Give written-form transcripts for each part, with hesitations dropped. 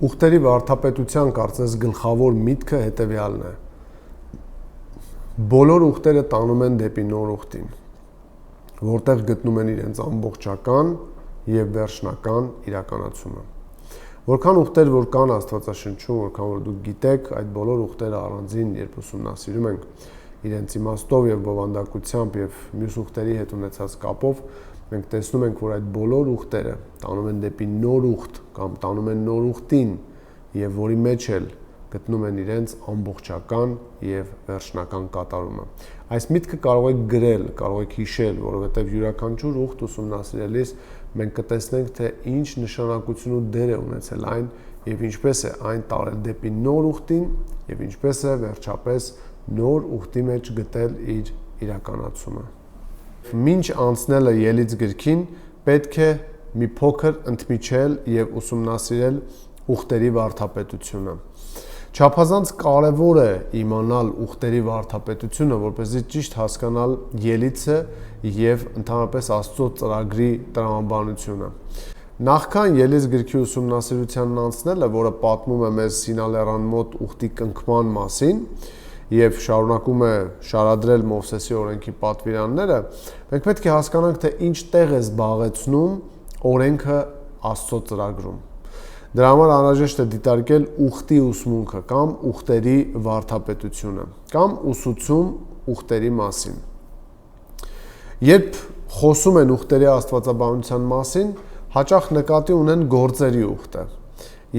Ուխտերի վարդապետության կարծես գլխավոր միտքը հետևյալն է. բոլոր ուխտերը տանում են դեպի նոր ուխտին, որտեղ գտնում են իրենց ամբողջական եւ վերջնական իրականացումը։ Որքան ուխտեր որ կան Աստվածաշնչում, որքան որ դուք գիտեք, այդ բոլոր ուխտերը առանձին, երբ ուսումնասիրում ենք իրենց իմաստով եւ բովանդակությամբ եւ մյուս ուխտերի հետ ունեցած կապով, մենք տեսնում ենք, որ այդ բոլոր ուխտերը տանում են դեպի նոր ուխտ կամ տանում են նոր ուխտին եւ որի մեջ էլ գտնում են իրենց ամբողջական եւ վերջնական կատարումը։ Այս միտքը կարող եք գրել, կարող եք հիշել, որովհետեւ յուրաքանչյուր ուխտ ուսումնասիրելիս մենք կտեսնենք, թե ինչ նշանակություն ու դեր է ունեցել այն եւ ինչպես է այն տարել դեպի նոր ուխտին եւ ինչպես է վերջապես նոր ուխտի մեջ գտել իր իրականացումը։ Մինչ անցնելը ելից գրքին պետք է մի փոքր ընդմիջել եւ ուսումնասիրել ուխտերի վարդապետությունը։ Չափազանց կարևոր է իմանալ ուխտերի վարդապետությունը, որպեսզի ճիշտ հասկանալ ելիցը եւ ընդհանրապես Աստծո ծրագրի տրամաբանությունը։ Նախքան ելից գրքի ուսումնասիրությանն անցնելը, որը պատմում է մեզ Սինալեռան մոտ ուխտի կնքման մասին եւ շարունակում է շարադրել Մովսեսի օրենքի պատվիրանները, մենք պետք է հասկանանք, թե ինչ տեղ է զբաղեցնում օրենքը Աստծո ծրագրում։ Դրա համար անհրաժեշտ է դիտարկել ուխտի ուսմունքը կամ ուխտերի վարդապետությունը կամ ուսուցում ուխտերի մասին։ Երբ խոսում են ուխտերի աստվածաբանության մասին, հաճախ նկատի ունեն գործերի ուխտը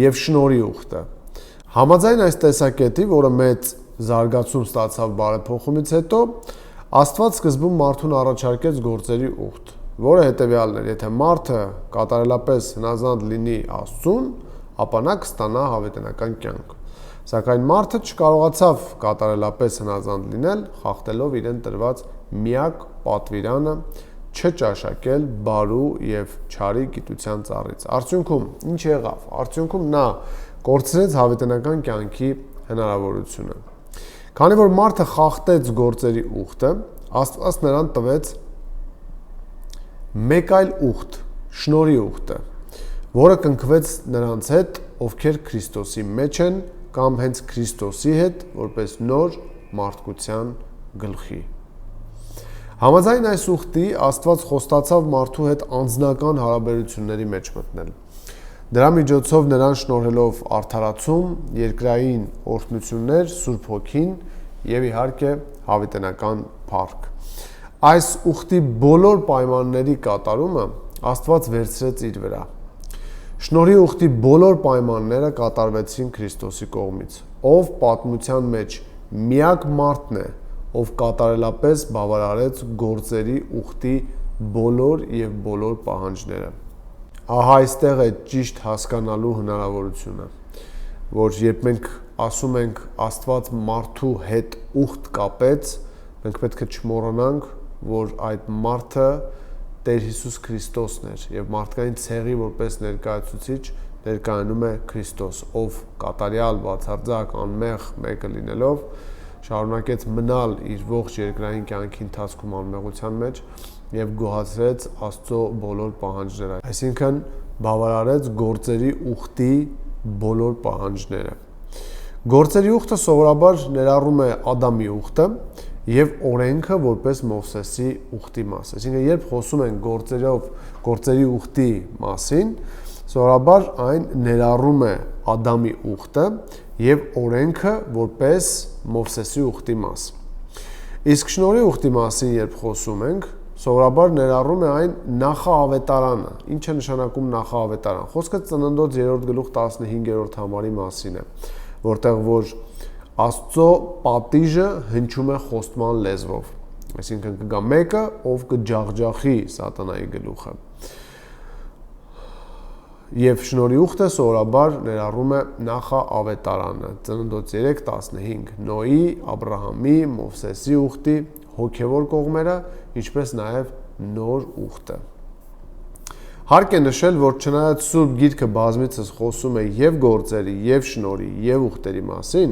եւ շնորհի ուխտը։ Համաձայն այս տեսակետի, որը մեծ զարգացում ստացավ բարեփոխումից հետո, Աստված սկզբում մարդուն առաջարկեց գործերի ուխտ, որը հետևյալն էր. եթե մարդը կատարելապես հնազանդ լինի Աստծուն, ապա նա կստանա հավիտենական կյանք։ Սակայն մարդը չկարողացավ կատարելապես հնազանդ լինել, խախտելով իրեն տրված միակ պատվիրանը չճաշակել բարու եւ չարի գիտության ծառից։ Արդյունքում ինչ եղավ։ Արդյունքում նա կորցրեց հավիտենական կյանքի հնարավորությունը։ Քանի որ մարդը խախտեց գործերի ուխտը, Աստված նրան տվեց մեկ այլ ուխտ, շնորհի ուխտը, որը կնքվեց նրանց հետ, ովքեր Քրիստոսի մեջ են կամ հենց Քրիստոսի հետ, որպես նոր մարդկության գլխի։ Համաձայն այս ուխտի Աստված խոստացավ մարդու հետ անձնական հարաբերությունների մեջ մտնել։ Դրա միջոցով նրան շնորհելով արդարացում, երկրային օրհնություններ, Սուրբ Հոգին եւ իհարկե հավիտենական փառք։ Այս ուխտի բոլոր պայմանների կատարումը Աստված վերցրեց իր վրա։ Շնորհի ուխտի բոլոր պայմանները կատարվեցին Քրիստոսի կողմից, ով պատմության մեջ միակ մարդն է, ով կատարելապես բավարարեց գործերի ուխտի բոլոր եւ բոլոր պահանջները։ Ահա այստեղ է ճիշտ հասկանալու հնարավորությունը, որ երբ մենք ասում ենք Աստված մարդու հետ ուխտ կապեց, մենք պետք է չմոռանանք, որ այդ մարդը Տեր Հիսուս Քրիստոսն էր եւ մարդկային ցեղի որպես ներկայացուցիչ ներկայանում է Քրիստոս, ով կատարյալ, բացարձակ, անմեղ մեկը լինելով շարունակեց մնալ իր ողջ երկրային կյանքի ընթացքում անմեղության մեջ եւ գոհացրեց Աստծո բոլոր պահանջները, այսինքն բավարարեց գործերի ուխտի բոլոր պահանջները։ Գործերի ուխտը սովորաբար ներառում է Ադամի ուխտը եւ օրենքը որպես Մովսեսի ուխտի մաս։ Այսինքն երբ խոսում են գործերի ուխտի մասին, սովորաբար այն ներառում է Ադամի ուխտը եւ օրենքը որպես Մովսեսի ուխտի մաս։ Իսկ շնորհի ուխտի մասին երբ խոսում ենք, սովորաբար ներառում է այն նախաավետարանը։ Ինչ է նշանակում նախաավետարան։ Խոսքը Ծննդոց 3:15 համարի մասին է, որտեղ որ Աստծո պատիժը հնչում է խոստման լեզվով։ Այսինքն կգա մեկը, ով կջախջախի սատանայի գլուխը։ Եվ շնորհի ուխտը սովորաբար ներառում է նախաավետարանը։ Ծննդոց 3:15 Նոյի, Աբրահամի, Մովսեսի ուխտի հոգևոր կողմերը, ինչպես նաև նոր ուխտը։ Հարկ է նշել, որ չնայած Սուրբ Գիրքը բազմիցս խոսում է եւ գործերի, եւ շնորհի, եւ ուխտերի մասին,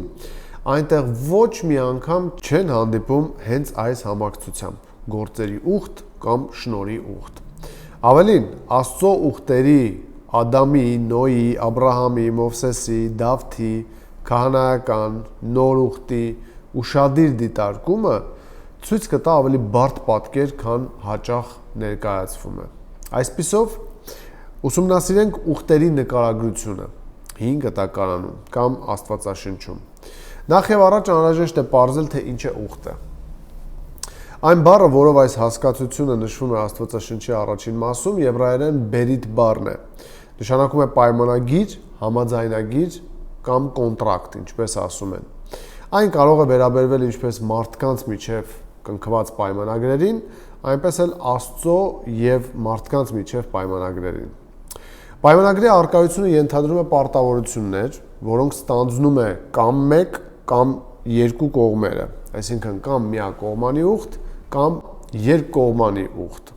այնտեղ ոչ մի անգամ չեն հանդիպում հենց այս համակցությամբ՝ գործերի ուխտ կամ շնորհի ուխտ։ Ավելին, Աստծո ուխտերի Ադամի, Նոյի, Աբրահամի, Մովսեսի, Դավթի, քահանայական, նոր ուխտի ուշադիր դիտարկումը ցույց կտա ավելի բարդ պատկեր, քան հաճախ ներկայացվում է։ Այսպիսով ուսումնասիրենք ուխտերի նկարագրությունը 5 գտակարանում կամ Աստվածաշնչում։ Նախ եւ առաջ անհրաժեշտ է պարզել, թե ինչ է ուխտը։ Այն բառը, որով այս հասկացությունը նշվում է Աստվածաշնչի առաջին մասում, եբրայերեն բերիթ բառն է։ Նշանակում է պայմանագիր, համաձայնագիր կամ կոնտրակտ, ինչպես ասում են։ Այն կարող է վերաբերվել ինչպես մարդկանց միջև կնքված պայմանագրերին, այնպես էլ Աստծո եւ մարդկանց միջև պայմանագրերին։ Պայմանագրի առկայությունը ենթադրում է պարտավորություններ, որոնք ստանձնում է կամ մեկ կամ երկու կողմերը, այսինքն կամ միակողմանի ուխտ կամ երկկողմանի ուխտ։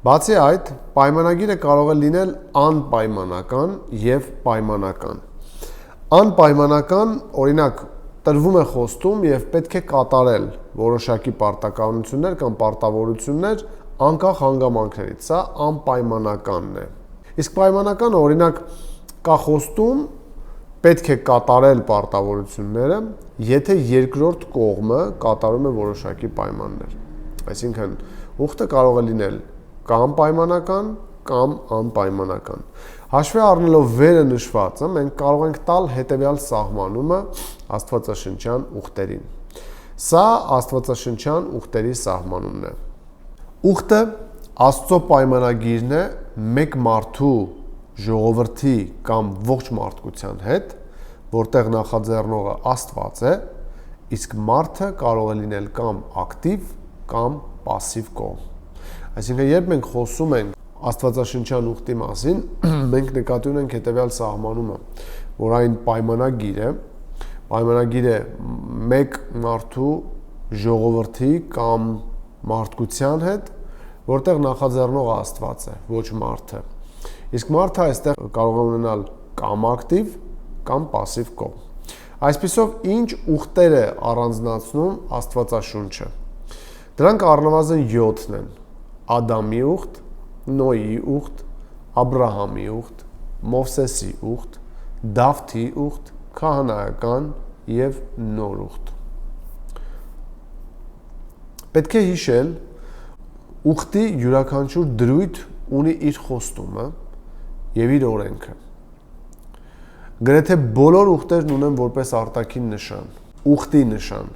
Բացի այդ, պայմանագիրը կարող է լինել անպայմանական եւ պայմանական։ Անպայմանական, օրինակ, տրվում է խոստում եւ պետք է կատարել որոշակի պարտականություններ կամ պարտավորություններ անկախ հանգամանքներից։ Սա անպայմանականն է։ Իսկ պայմանական, օրինակ, կա խոստում, պետք է կատարել պարտավորությունները, եթե երկրորդ կողմը կատարում է որոշակի պայմաններ։ Այսինքն, ուխտը կարող է լինել կամ պայմանական, կամ անպայմանական։ Հաշվի առնելով վերը նշվածը, մենք կարող ենք տալ հետևյալ սահմանումը Աստվածաշնչյան ուխտերին։ Սա Աստվածաշնչյան ուխտերի սահմանումն է։ Ուխտը Աստծո պայմանագիրն է մեկ մարդու, ժողովրդի կամ ողջ մարդկության հետ, որտեղ նախաձեռնողը Աստված է, իսկ մարդը կարող է լինել կամ ակտիվ կամ պասիվ կողմ։ Այսինքն, երբ մենք խոսում ենք Աստվածաշնչյան ուխտի մասին, մենք նկատի ունենք հետևյալ սահմանումը, որ այն պայմանագիր է մեկ մարդու, ժողովրդի կամ մարդկության հետ, որտեղ նախաձեռնողը Աստված է, ոչ մարդը։ Իսկ մարդը այստեղ կարող է ունենալ կամ ակտիվ, կամ պասիվ կողմ։ Այսպիսով, ինչ ուխտեր է առանձնացնում Աստվածաշունչը։ Դրանք առնվազն 7-ն են. Ադամի ուխտ, Նոյի ուխտ, Աբրահամի ուխտ, Մովսեսի ուխտ, Դավթի ուխտ, քահանայական եւ նոր ուխտ։ Պետք է հիշել, ուխտի յուրաքանչյուր դրույթ ունի իր խոստումը եւ իր օրենքը։ Գրեթե բոլոր ուխտերն ունեն որպես արտաքին նշան, ուխտի նշան։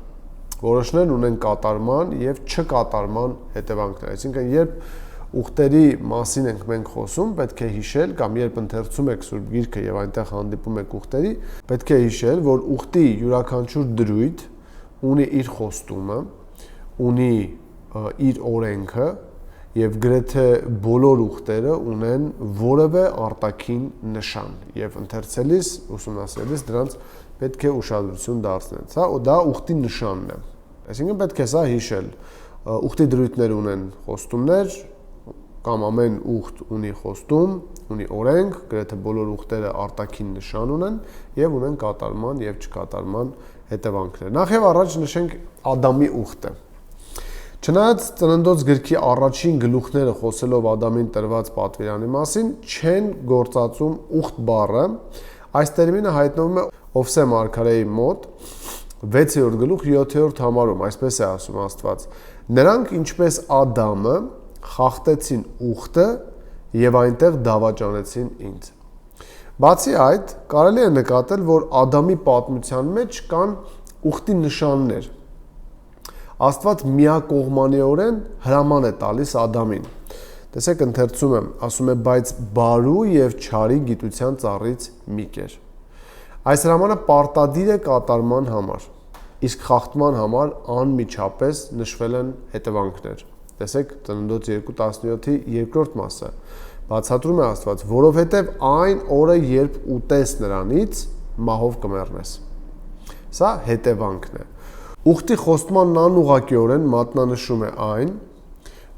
Որոշներն ունեն կատարման եւ չկատարման հետևանքներ։ Այսինքն, երբ ուխտերի մասին ենք մենք խոսում, պետք է հիշել, կամ երբ ընթերցում եք Սուրբ Գիրքը եւ այնտեղ հանդիպում եք ուխտերի, պետք է հիշել, որ ուխտի յուրաքանչյուր դրույթ ունի իր խոստումը, ունի իր օրենքը եւ գրեթե բոլոր ուխտերը ունեն որևէ արտաքին նշան եւ ընթերցելիս, ուսումնասիրելիս դրանց պետք է ուշադրություն դարձնել։ Դա ուխտի նշանն է։ Այսինքն պետք է սա հիշել։ Ուխտի դրույթներ ունեն խոստումներ, կամ ամեն ուխտ ունի խոստում, ունի օրենք, գրեթե բոլոր ուխտերը արտաքին նշան ունեն եւ ունեն կատարման եւ չկատարման հետևանքներ։ Նախ եւ առաջ նշենք Ադամի ուխտը։ Չնայած Ծննդոց գրքի առաջին գլուխները խոսելով Ադամին տրված պատվիրանի մասին չեն գործածում ուխտ բառը, այս տերմինը հայտնվում է Ովսե մարգարեի մոտ 6-րդ գլուխ 7-րդ համարում, այսպես է ասում Աստված. նրանք ինչպես Ադամը խախտեցին ուխտը եւ այնտեղ դավաճանեցին ինձ։ Բացի այդ, կարելի է նկատել, որ Ադամի պատմության մեջ կան ուխտի նշաններ։ Աստված միակողմանիորեն հրաման է տալիս Ադամին։ Տեսեք, ընթերցում եմ, ասում է, բայց բարու եւ չարի գիտության ծառից մի կեր։ Այս հրամանը պարտադիր է կատարման համար, իսկ խախտման համար անմիջապես նշվել են հետևանքներ։ Տեսեք, Ծննդոց 2:17-ի երկրորդ մասը բացատրում է Աստված, որովհետև այն օրը, երբ ուտես նրանից, մահով կմեռնես։ Սա հետևանքն է։ Ուխտի խոստմանն անուղղակիորեն մատնանշում է այն,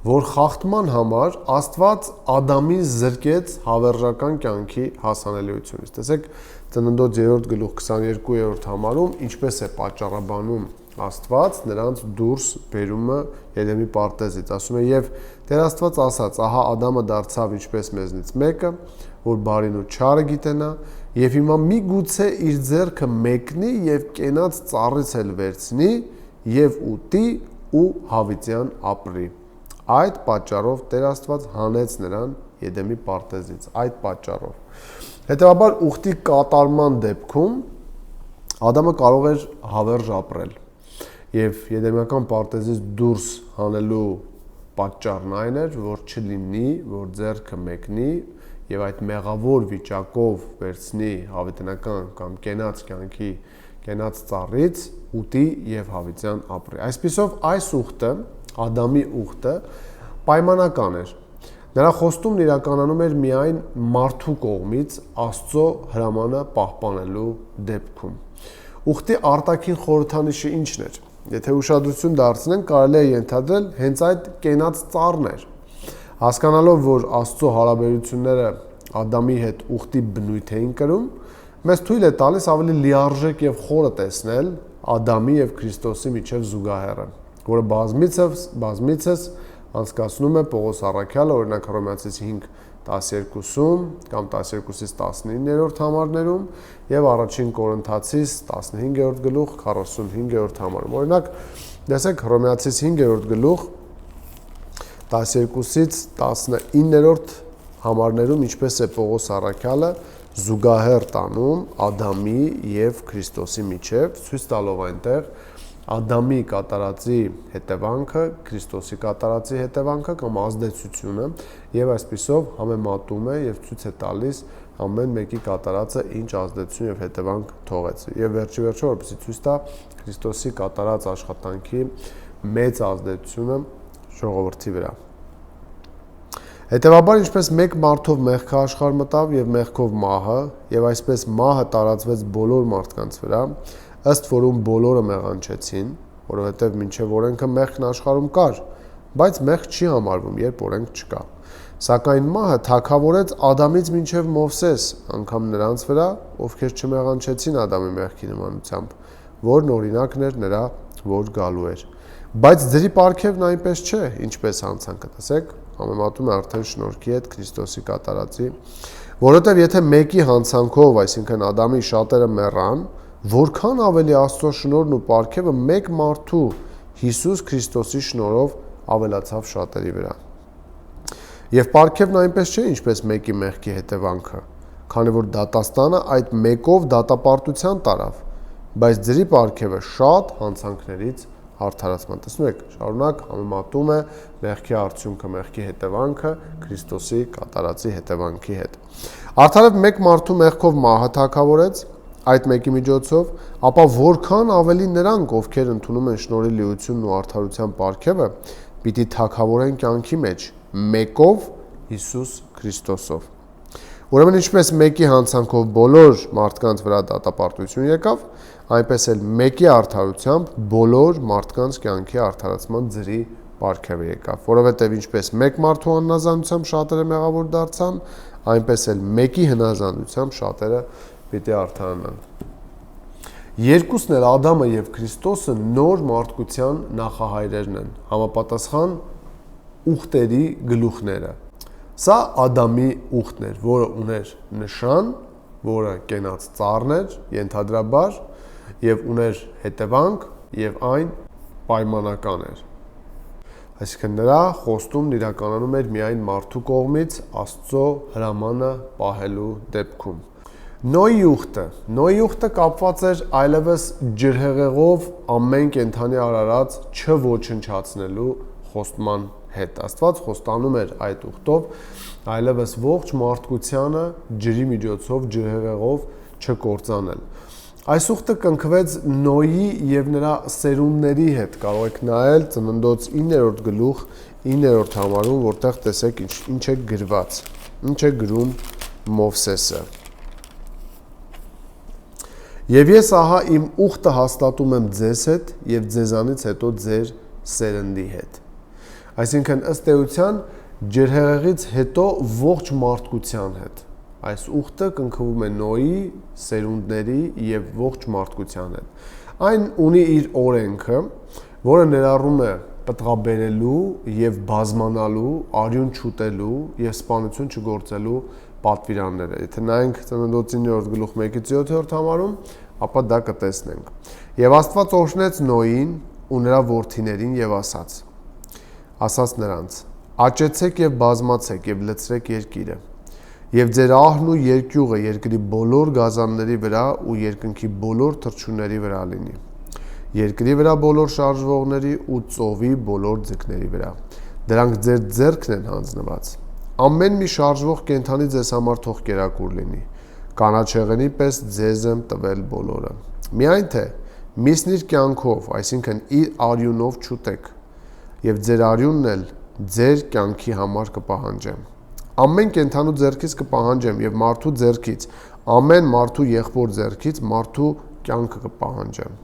որ խախտման համար Աստված Ադամին զրկեց հավերժական կյանքի հասանելիությունից։ Տեսեք, Ծննդոց 3-րդ գլուխ 22-րդ համարում ինչպես է պատճառաբանում Աստված նրանց դուրս բերումը Եդեմի պարտեզից։ Ասում է, եւ Տեր Աստված ասաց. ահա Ադամը դարձավ ինչպես մեզնից մեկը, որ բարին ու չարը գիտենա, եւ հիմա միգուցե իր ձեռքը մեկնի եւ կենաց ծառից էլ վերցնի եւ ուտի ու հավիտյան ապրի։ Այդ պատճառով Տեր Աստված հանեց նրան Եդեմի պարտեզից, այդ պատճառով։ Հետևաբար ուխտի կատարման դեպքում Ադամը կարող էր հավերժ ապրել։ Եվ Եդեմական պարտեզից դուրս հանելու պատճառն այն էր, որ չլինի, որ ձեռքը մեկնի եւ այդ մեղավոր վիճակով վերցնի հավիտենական կամ կենաց կյանքի կենաց ծառից ուտի եւ հավիտյան ապրի։ Այսպիսով այս ուխտը, Ադամի ուխտը պայմանական էր։ Նրա խոստումն իրականանում էր միայն մարդու կողմից Աստծո հրամանը պահպանելու դեպքում։ Ուխտի արտաքին խորհրդանիշը ի՞նչն էր։ Եթե ուշադրություն դարձնենք, կարելի է ենթադրել հենց այդ կենաց ծառն էր։ Հասկանալով, որ Աստծո հարաբերությունները Ադամի հետ ուխտի բնույթ էին կրում, մեզ թույլ է տալիս ավելի լիարժեք եւ խորը տեսնել Ադամի եւ Քրիստոսի միջև զուգահեռը, որը բազմիցս անցկացնում է Պողոս առաքյալը, օրինակ Հռոմեացիս 5:12-ում կամ 12-19-րդ համարներում եւ առաջին Կորինթացիս 15-րդ գլուխ 45-րդ համարում։ Օրինակ, տեսեք Հռոմեացիս 5-րդ գլուխ 12-ից 19-րդ համարներում ինչպես է Պողոս առաքյալը զուգահեռ տանում Ադամի եւ Քրիստոսի միջև, ցույց տալով այնտեղ Ադամի կատարածի հետևանքը, Քրիստոսի կատարածի հետևանքը կամ ազդեցությունը եւ այսպիսով համեմատում է եւ ցույց է տալիս ամեն մեկի կատարածը ինչ ազդեցություն եւ հետևանք թողեց։ Եվ վերջի որպեսզի ցույց տա Քրիստոսի կատարած աշխատանքի մեծ ազդեցությունը ժողովրդի վրա։ Հետևաբար ինչպես մեկ մարդով մեղքը աշխարհ մտավ եւ մեղքով մահը, եւ այսպես մահը տարածվեց բոլոր մարդկանց վրա, ըստ որում բոլորը մեղանչեցին, որովհետև մինչև օրենքը մեղքն աշխարհում կար, բայց մեղք չի համարվում, երբ օրենք չկա։ Սակայն մահը թագավորեց Ադամից մինչև Մովսես, անգամ նրանց վրա, ովքեր չմեղանչեցին Ադամի մեղքի նմանությամբ, որն օրինակն էր նրա, որ գալու էր։ Բայց ձրի պարգևն այնպես չէ, ինչպես հանցանքը, տեսեք, համեմատում է արդեն շնորհքի հետ Քրիստոսի կատարածի, որովհետև եթե մեկի հանցանքով, այսինքն Ադամի շատերը մեռան, որքան ավելի Աստծո շնորհն ու պարգևը մեկ մարդու Հիսուս Քրիստոսի շնորհով ավելացավ շատերի վրա։ Եվ պարգևն այնպես չէ, ինչպես մեկի մեղքի հետևանքը, քանի որ դատաստանը այդ մեկով դատապարտության տարավ, բայց ձրի պարգևը շատ հանցանքներից արդարացման։ Տեսնում եք, շարունակ համեմատում է մեղքի արդյունքը, մեղքի հետևանքը Քրիստոսի կատարածի հետևանքի հետ։ Արդարև մեկ մարդու մեղքով մահը թագավորեց այդ մեկի միջոցով, ապա որքան ավելի նրանք, ովքեր ընդունում են շնորհի լիությունն ու արդարության պարգևը, պիտի թագավորեն կյանքի մեջ մեկով Հիսուս Քրիստոսով։ Ուրեմն ինչպես մեկի հանցանքով բոլոր մարդկանց վրա դատապարտություն եկավ, այնպես էլ մեկի արդարությամբ բոլոր մարդկանց կյանքի արդարացման ձրի պարգևը եկավ, որովհետև ինչպես մեկ մարդու հնազանդությամբ շատերը մեղավոր դարձան, այնպես էլ մեկի հնազանդությամբ շատերը պիտի արդարանան։ Երկուսն էլ Ադամը եւ Քրիստոսը նոր մարդկության նախահայրերն են, համապատասխան ուխտերի գլուխները։ Սա Ադամի ուխտն էր, որը ուներ նշան, որը կենաց ծառն էր, ենթադրաբար, եւ ուներ հետևանք, եւ այն պայմանական էր։ Այսինքն նրա խոստումն իրականանում էր միայն մարդու կողմից Աստծո հրամանը պահելու դեպքում։ Նոյի ուխտը կապված էր այլևս ջրհեղեղով ամեն կենդանի արարած չոչնչացնելու խոստման հետ։ Աստված խոստանում էր այդ ուխտով այլևս ողջ մարդկությանը ջրի միջոցով, ջրհեղեղով չկործանել։ Այս ուխտը կնքվեց Նոյի եւ նրա սերունդների հետ։ Կարող եք նայել Ծննդոց 9-րդ գլուխ 9-րդ համարում, որտեղ տեսեք ինչ է գրված, ինչ է գրում Մովսեսը։ Եվ ես ահա իմ ուխտը հաստատում եմ ձեզ հետ եւ ձեզանից հետո ձեր սերնդի հետ։ Այսինքն ըստ էության ջրհեղեղից հետո ողջ մարդկության հետ։ Այս ուխտը կնքվում է Նոյի, սերունդների եւ ողջ մարդկության հետ։ Այն ունի իր օրենքը, որը ներառում է պտղաբերելու եւ բազմանալու, արյուն չուտելու եւ սպանություն չգործելու պատվիրանները։ Եթե նայենք Ծննդոց 9-րդ գլուխ 1-ից 7-րդ համարում, ապա դա կտեսնենք։ Եվ Աստված օրհնեց Նոյին ու նրա որդիներին եւ ասաց նրանց. «Աճեցեք եւ բազմացեք եւ լցրեք երկիրը, եւ ձեր ահն ու երկյուղը երկրի բոլոր գազանների վրա ու երկնքի բոլոր թռչունների վրա լինի, երկրի վրա բոլոր շարժվողների ու ծովի բոլոր ձկների վրա, դրանք ձեր ձեռքն են հանձնված։ Ամեն մի շարժվող կենդանի ձեզ համար թող կերակուր լինի, կանաչեղենի պես ձեզ եմ տվել բոլորը։ Միայն թե միսն իր կյանքով, այսինքն իր արյունով չուտեք, եւ ձեր արյունն էլ ձեր կյանքի համար կպահանջեմ։ Ամեն կենդանու ձեռքից կպահանջեմ եւ մարդու ձեռքից, ամեն մարդու եղբոր ձեռքից մարդու կյանքը կպահանջեմ։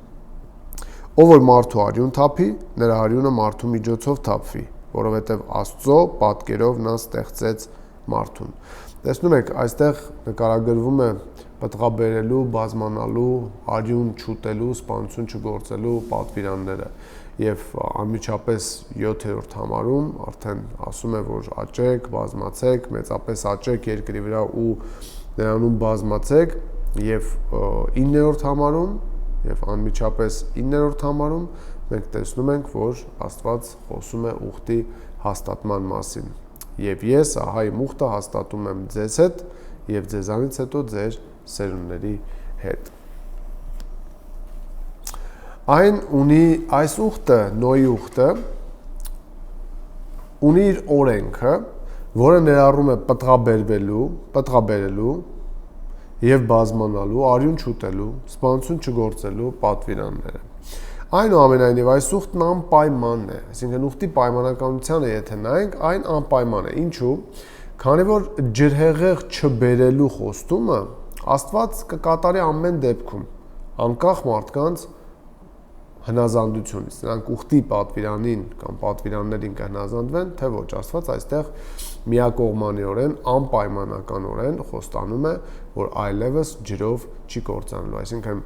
Ով որ մարդու արյուն թափի, նրա արյունը մարդու միջոցով թափվի, որովհետև Աստծո պատկերով նա ստեղծեց մարդուն»։ Տեսնում եք, այստեղ նկարագրվում է պտղաբերելու, բազմանալու, արյուն չուտելու, սպանություն չգործելու պատվիրանները։ Եվ անմիջապես 7-րդ համարում արդեն ասում է, որ աճեք, բազմացեք, մեծապես աճեք երկրի վրա ու նրանում բազմացեք, եւ 9-րդ համարում եւ անմիջապես 9-րդ համարում մենք տեսնում ենք, որ Աստված խոսում է ուխտի հաստատման մասին։ Եվ ես ահա իմ ուխտը հաստատում եմ ձեզ հետ եւ ձեզանից հետո ձեր սերունդների հետ։ Այն ունի այս ուխտը, Նոյի ուխտը, ունի իր օրենքը, որը ներառում է պտղաբերելու եւ բազմանալու, արյուն չուտելու, սպանություն չգործելու պատվիրանները։ Այնուամենայնիվ այս ուխտն անպայման է, այսինքն ուխտի պայմանականությանը եթե նայենք, այն անպայման է։ Ինչու՞։ Քանի որ ջրհեղեղ չբերելու խոստումը Աստված կկատարի ամեն դեպքում, անկախ մարդկանց հնազանդությունից, նրանք ուխտի պատվիրանին կամ պատվիրաններին կհնազանդվեն, թե ոչ, Աստված այստեղ միակողմանիորեն, անպայմանականորեն խոստանում է, որ այլևս ջրով չի կործանելու, այսինքն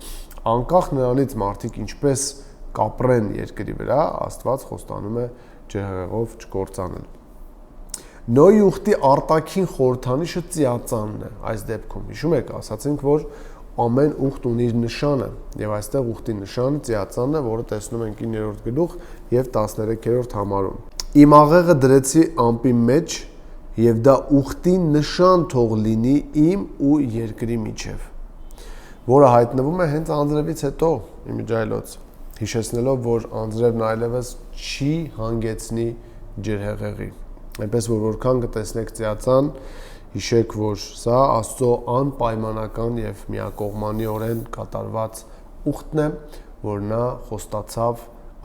անկախ նրանից մարդիկ ինչպես կապրեն երկրի վրա, Աստված խոստանում է ջրհեղեղով չկործանել։ Նոյի ուխտի արտաքին խորհրդանիշը ծիածանն է այս դեպքում։ Հիշում եք, ասացինք, որ ամեն ուխտ ունի իր նշանը, եւ այստեղ ուխտի նշանը ծիածանն է, որը տեսնում ենք 9-րդ գլուխ եւ 13-րդ համարում։ Իմ աղեղը դրեցի ամպի մեջ, եւ դա ուխտի նշան թող լինի իմ ու երկրի միջև, որը հայտնվում է հենց անձրևից հետո, իմիջայլոց, հիշեցնելով, որ անձրևն այլևս չի հանգեցնի ջրհեղեղի։ Այնպես որ որքան կտեսնեք ծիածան, հիշեք, որ սա Աստծո անպայմանական եւ միակողմանիորեն կատարված ուխտն է, որ նա խոստացավ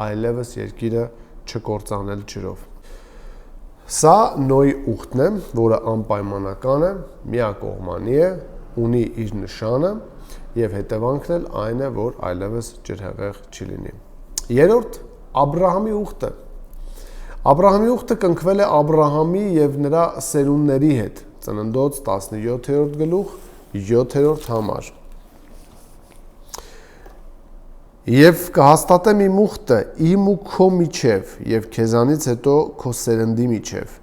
այլևս երկիրը չկործանել ջրով։ Սա Նոյի ուխտն է, որը անպայմանական է, միակողմանի է, ունի իր նշանը եւ հետևանքն էլ այն է, որ այլևս ջրհեղեղ չի լինի։ Երրորդ Աբրահամի ուխտը։ Աբրահամի ուխտը կնքվել է Աբրահամի եւ նրա սերունդների հետ։ Ծննդոց 17-րդ գլուխ 7-րդ համար։ Եվ կհաստատեմ իմ ուխտը իմ ու քո միջև եւ քեզանից հետո քո սերնդի միջև,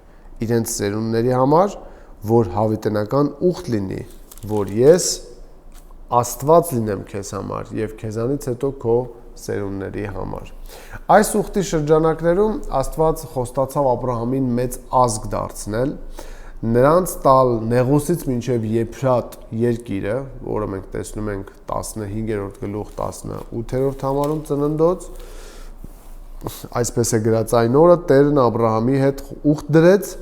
իրենց սերունդների համար, որ հավիտենական ուխտ լինի, որ ես Աստված լինեմ քեզ համար եւ քեզանից հետո քո սերունդների համար։ Այս ուխտի շրջանակներում Աստված խոստացավ Աբրահամին մեծ ազգ դարձնել, նրանց տալ Նեղոսից մինչև Եփրատ երկիրը, որը մենք տեսնում ենք 15-րդ գլուխ 18-րդ համարում Ծննդոց, այսպես է գրած այն օրը Տերն Աբրահամի հետ ուխտ դրեց,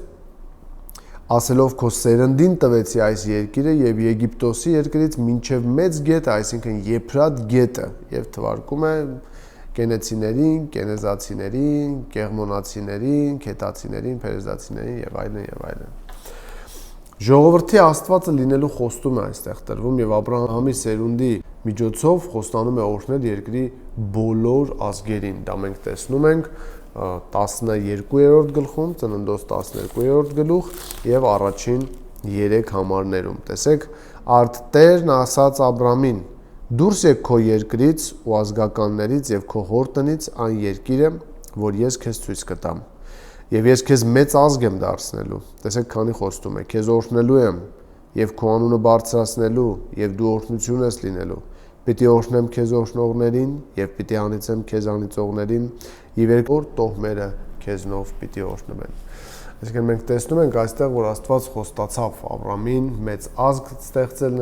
ասելով քո սերնդին տվեցի այս երկիրը եւ Եգիպտոսի երկրից մինչև մեծ գետը, այսինքն Եփրատ գետը, եւ թվարկում է կենեցիներին, կենեզացիներին, կեղմոնացիներին, քետացիներին, փերեզացիներին եւ այլն եւ այլն։ Ժողովրդի Աստվածը լինելու խոստում է այստեղ տրվում եւ Աբրահամի սերունդի միջոցով խոստանում է օրհնել երկրի բոլոր ազգերին։ Դա մենք տեսնում ենք 12-րդ գլխում, Ծննդոց 12-րդ գլուխ եւ առաջին 3 համարներում։ Տեսեք, արդ Տերն ասաց Աբրամին. Դուրս եկ քո երկրից ու ազգականներից եւ քո հոր տնից այն երկիրը, որ ես քեզ ցույց կտամ։ Եվ ես քեզ մեծ ազգ եմ դարձնելու։ Տեսեք, քանի խոստում է, քեզ օրհնելու եմ եւ քո անունը բարձրացնելու եւ դու օրհնություն ես լինելու։ Պիտի օրհնեմ քեզ օրհնողներին եւ պիտի անիծեմ քեզ անիծողներին եւ երկրորդ տոհմերը քեզնով պիտի օրհնվեն։ Այսինքն մենք տեսնում ենք այստեղ, որ Աստված խոստացավ Աբրամին մեծ ազգ ստեղծել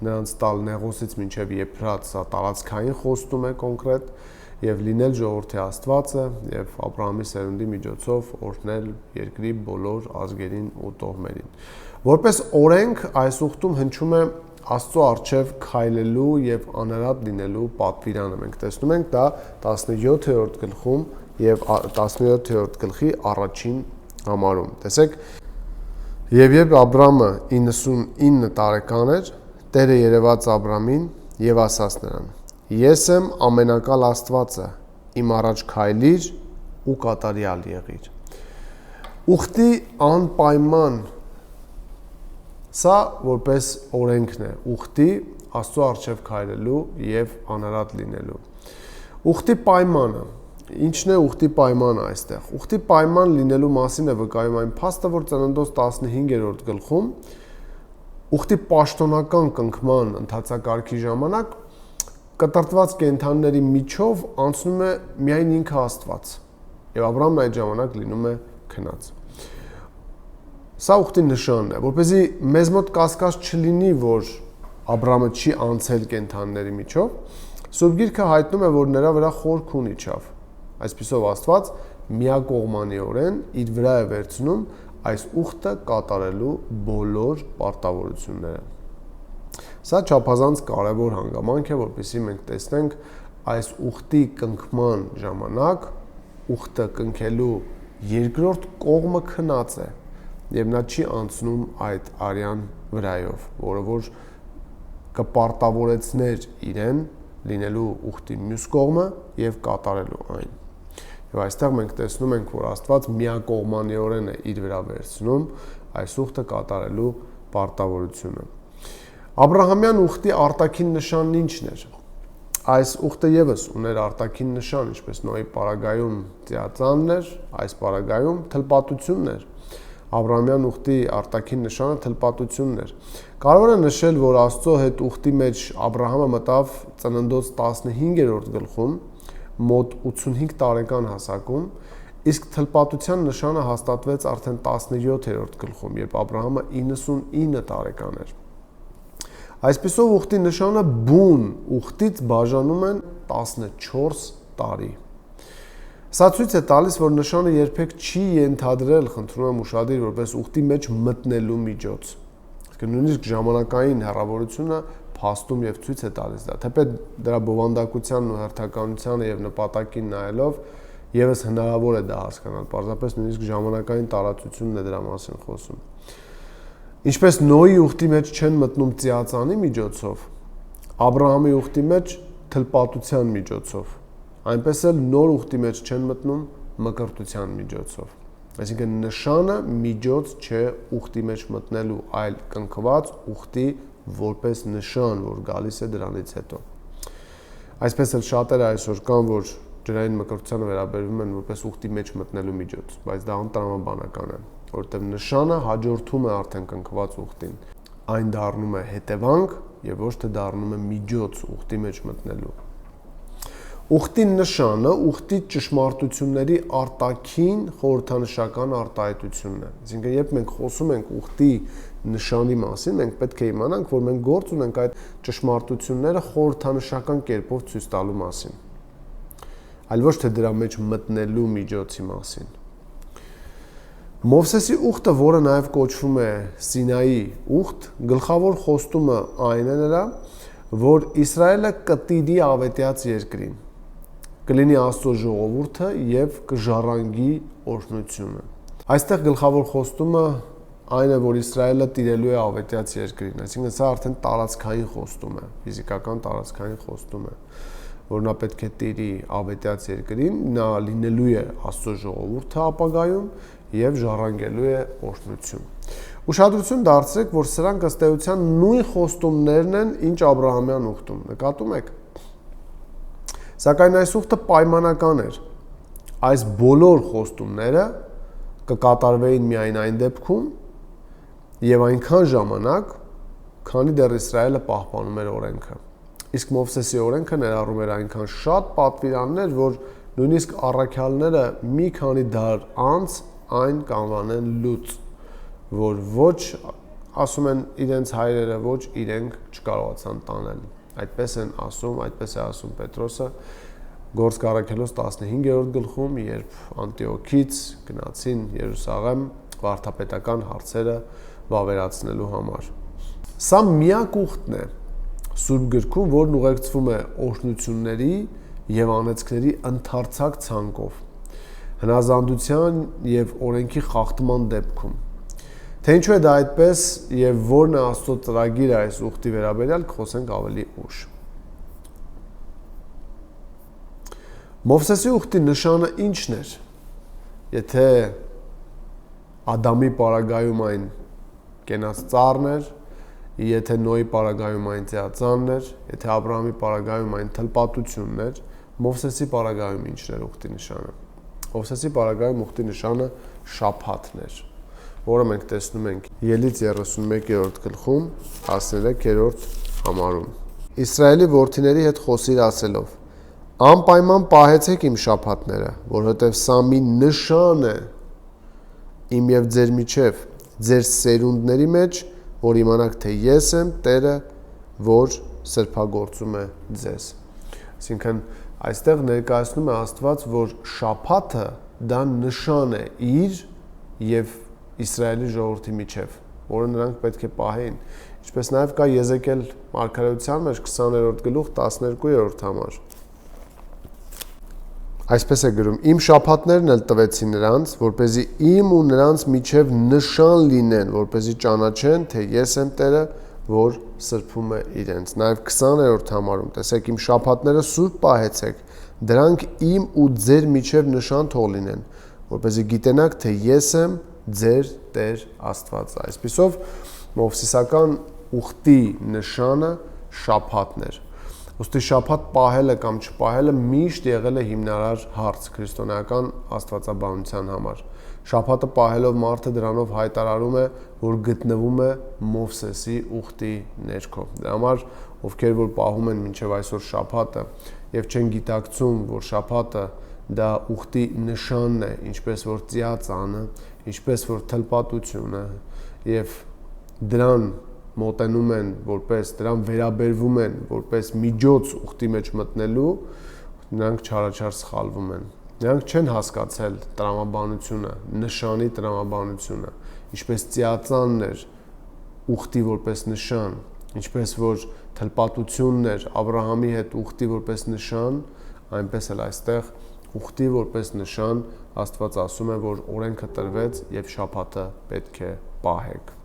նրանց տալ Նեղոսից մինչև Եփրատ, սա տարածքային խոստում է կոնկրետ, եւ լինել ժողովրդի Աստվածը եւ Աբրամի սերունդի միջոցով օրհնել երկրի բոլոր ազգերին ու տոհմերին։ Որպես օրենք այս ուխտում հնչում է Աստծո առջև քայլելու եւ անհրաժեշտ լինելու պատվիրանը։ Մենք տեսնում ենք դա 17-րդ գլխում եւ 17-րդ գլխի առաջին համարում։ Տեսեք, եւ երբ Աբրամը 99 տարեկան էր, Տերը երևաց Աբրամին եւ ասաց նրան. Ես եմ ամենակալ Աստվածը, իմ առաջ քայլիր ու կատարյալ եղիր։ Ուխտի անպայման սա որպես օրենքն է, ուխտի Աստծո առջև քայլելու եւ անհրաժեշտ լինելու։ Ուխտի պայմանը, ինչն է ուխտի պայմանը այստեղ։ Ուխտի պայման լինելու մասին է վկայում այն փաստը, որ Ծննդոց 15-րդ գլխում ուխտի պաշտոնական կնքման ընթացակարգի ժամանակ կտրտված կենդանիների միջով անցնում է միայն ինքը Աստված եւ Աբրամն այդ ժամանակ լինում է քնած։ Սա ուխտի նշանն է, որպեսզի մեզ մոտ կասկած չլինի, որ Աբրամը չի անցել կենդանիների միջով, Սուրբ Գիրքը հայտնում է, որ նրա վրա խորքուն իջավ։ Այսպիսով Աստված միակողմանիորեն իր վրա է վերցնում այս ուխտը կատարելու բոլոր պարտավորությունները։ Սա չափազանց կարևոր հանգամանք է, որպեսզի մենք տեսնենք այս ուխտի կնքման ժամանակ ուխտը կնքելու երկրորդ կողմը քնած է եւ նա չի անցնում այդ արյան վրայով, որը որ կպարտավորեցներ իրեն լինելու ուխտի մյուս կողմը եւ կատարելու այն։ Եվ այստեղ մենք տեսնում ենք, որ Աստված միակողմանիորեն է իր վրա վերցնում այս ուխտը կատարելու պարտավորությունը։ Աբրահամյան ուխտի արտաքին նշանն ինչն էր։ Այս ուխտը եւս ուներ արտաքին նշան, ինչպես Նոյի պարագայում ծիածանն էր, այս պարագայում թլպատությունն էր։ Աբրահամյան ուխտի արտաքին նշանը թլպատությունն էր։ Կարևոր է նշել, որ Աստծո հետ ուխտի մեջ Աբրահամը մտավ Ծննդոց 15-րդ գլխում, մոտ 85 տարեկան հասակում, իսկ թլպատության նշանը հաստատվեց արդեն 17-րդ գլխում, երբ Աբրահամը 99 տարեկան էր։ Այսպիսով ուխտի նշանը բուն ուխտից բաժանում են 14 տարի։ Սա ցույց է տալիս, որ նշանը երբեք չի ենթադրել, խնդրում եմ ուշադիր, որպես ուխտի մեջ մտնելու միջոց։ Նույնիսկ ժամանակային հեռավորությունը փաստում եւ ցույց է տալիս դա, թեպետ դրա բովանդակությանն ու հերթականությանը եւ նպատակին նայելով եւս հնարավոր է դա հասկանալ, պարզապես նույնիսկ ժամանակային տարածությունն է դրա մասին խոսում։ Ինչպես Նոյի ուխտի մեջ չեն մտնում ծիածանի միջոցով, Աբրահամի ուխտի մեջ թլպատության միջոցով, այնպես էլ նոր ուխտի մեջ չեն մտնում մկրտության միջոցով։ Այսինքն նշանը միջոց չէ ուխտի մեջ մտնելու, այլ կնքված ուխտի որպես նշան, որ գալիս է դրանից հետո։ Այսպես էլ շատերը այսօր կան, որ ջրային մկրտությանը վերաբերվում են որպես ուխտի մեջ մտնելու միջոց, բայց դա անտրամաբանական է, որովհետև նշանը հաջորդում է արդեն կնքված ուխտին։ Այն դառնում է հետևանք եւ ոչ թե դառնում է միջոց ուխտի մեջ մտնելու։ Ուխտի նշանը ուխտի ճշմարտությունների արտաքին խորհրդանշական արտահայտությունն է։ Այսինքն, երբ մենք խոսում ենք ուխտի նշանի մասին, մենք պետք է իմանանք, որ մենք գործ ունենք այդ ճշմարտությունները խորհրդանշական կերպով ցույց տալու մասին, այլ ոչ թե դրա մեջ մտնելու միջոցի մասին։ Մովսեսի ուխտը, որը նաև կոչվում է Սինայի ուխտ, գլխավոր խոստումը այն է նրա, որ Իսրայելը կտիրի ավետյաց երկրին, կլինի Աստծո ժողովուրդը եւ կժառանգի օրհնությունը։ Այստեղ գլխավոր խոստումը այն է, որ Իսրայելը տիրելու է ավետյաց երկրին, այսինքն սա արդեն տարածքային խոստում է, ֆիզիկական տարածքային խոստում է, որ նա պետք է տիրի ավետյաց երկրին, նա լինելու է Աստծո ժողովուրդը ապագայում եւ ժառանգելու է օրհնություն։ Ուշադրություն դարձրեք, որ սրանք ըստ էության նույն խոստումներն են, ինչ Աբրահամյան ուխտում։ Նկատում եք։ Սակայն այս ուխտը պայմանական էր։ Այս բոլոր խոստումները կկատարվեին միայն այն դեպքում եւ այնքան ժամանակ, քանի դեռ Իսրայելը պահպանում էր օրենքը։ Իսկ Մովսեսի օրենքը ներառում էր այնքան շատ պատվիրաններ, որ նույնիսկ առաքյալները մի քանի դար անց այն կանվանեն լուծ, որ ոչ ասում են իրենց հայրերը, ոչ իրենք չկարողացան տանել։ Այդպես են ասում, այդպես է ասում Պետրոսը Գործք առաքելոց 15-րդ գլխում, երբ Անտիոքից գնացին Երուսաղեմ վարդապետական հարցերը վավերացնելու համար։ Սա միակ ուխտն է Սուրբ գրքում, որն ուղեկցվում է օրհնությունների եւ անեծքների ընդարձակ ցանկով, հնազանդության եւ օրենքի խախտման դեպքում։ Թե ինչու է դա այդպես եւ որն է Աստծո ծրագիրը այս ուխտի վերաբերյալ, կխոսենք ավելի ուշ։ Մովսեսի ուխտի նշանը ի՞նչն էր։ Եթե Ադամի պարագայում այն կենաց ծառն էր, եթե Նոյի պարագայում այն ծիածանն էր, եթե Աբրահամի պարագայում այն թլպատությունն էր, Մովսեսի պարագայում ի՞նչն էր ուխտի նշանը։ Մովսեսի պարագայում ուխտի նշանը շաբաթն էր, որը մենք տեսնում ենք Ելից 31-րդ գլխում 13-րդ համարում։ Իսրայելի որդիների հետ խոսիր ասելով. Անպայման պահեցեք իմ շաբաթները, որովհետև սա մի նշան է իմ եւ ձեր միջև, ձեր սերունդների մեջ, որ իմանաք, թե ես եմ Տերը, որ սրբագործում է ձեզ։ Այսինքն այստեղ ներկայացնում է Աստված, որ շաբաթը դա նշան է իր եւ Իսրայելի ժողովրդի միջև, որը նրանք պետք է պահեին։ Ինչպես նաեւ կա Եզեկիել մարգարեության մեջ 20-րդ գլուխ 12-րդ համար։ Այսպես է գրում. Իմ շաբաթներն էլ տվեցի նրանց, որպեսզի իմ ու նրանց միջև նշան լինեն, որպեսզի ճանաչեն, թե ես եմ Տերը, որ սրբում է իրենց։ Նաև 20-րդ համարում, տեսեք, իմ շաբաթները սուրբ պահեցեք, դրանք իմ ու ձեր միջև նշան թող լինեն, որպեսզի գիտենաք, թե ես եմ ձեր Տեր Աստվածը։ Այսպիսով Մովսեսական ուխտի նշանը շաբաթն էր։ Ոստի շաբաթ պահելը կամ չպահելը միշտ եղել է հիմնարար հարց քրիստոնեական աստվածաբանության համար։ Շաբաթը պահելով մարդը դրանով հայտարարում է, որ գտնվում է Մովսեսի ուխտի ներքո։ Դրա համար ովքեր որ պահում են մինչև այսօր շաբաթը եւ չեն գիտակցում, որ շաբաթը դա ուխտի նշանն է, ինչպես որ ծիածանը, ինչպես որ թլպատությունը եւ դրան մոտենում են որպես դրան վերաբերվում են որպես միջոց ուխտի մեջ մտնելու, նրանք չարաչար սխալվում են։ Նրանք չեն հասկացել տրամաբանությունը, նշանի տրամաբանությունը, ինչպես ծիածանն էր ուխտի որպես նշան, ինչպես որ թլպատությունն էր Աբրահամի հետ ուխտի որպես նշան, այնպես էլ այստեղ ուխտի որպես նշան Աստված ասում է, որ օրենքը տրվեց եւ շաբաթը պետք է պահեք։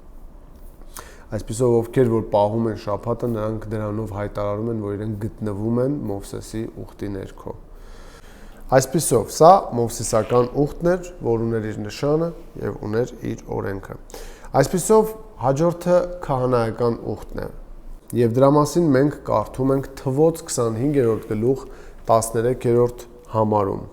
Այսպիսով ովքեր որ պահում են շաբաթը, նրանք դրանով հայտարարում են, որ իրենք գտնվում են Մովսեսի ուխտի ներքո։ Այսպիսով սա Մովսեսական ուխտն էր, որ ուներ իր նշանը եւ ուներ իր օրենքը։ Այսպիսով հաջորդը քահանայական ուխտն է։ Եվ դրա մասին մենք կարդում ենք Թվոց 25-րդ գլուխ 13-րդ համարում։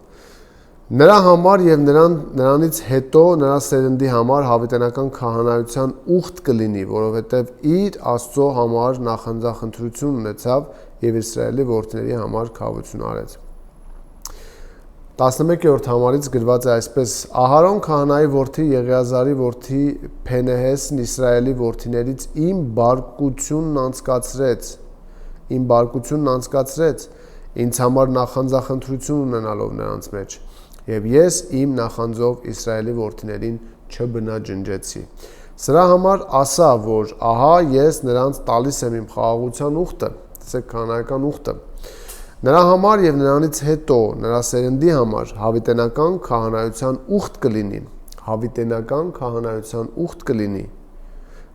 Նրա համար եւ նրանից հետո նրա սերնդի համար հավիտենական քահանայության ուխտ կլինի, որովհետեւ իր Աստծո համար նախանձախնդրություն ունեցավ եւ Իսրայելի որդիների համար քավություն արեց։ 11-րդ համարից գրված է այսպես. Ահարոն քահանայի որդի Եղիազարի որդի Փենեհեսն Իսրայելի որդիներից իմ բարկությունն անցկացրեց, ինձ համար նախանձախնդրություն ունենալով նրանց մեջ, եւ ես իմ նախանձով Իսրայելի որդիներին չբնաջնջեցի։ Սրա համար ասա, որ ահա ես նրանց տալիս եմ իմ խաղաղության ուխտը, տեսեք քահանայական ուխտը, նրա համար եւ նրանից հետո նրա սերնդի համար հավիտենական քահանայության ուխտ կլինի,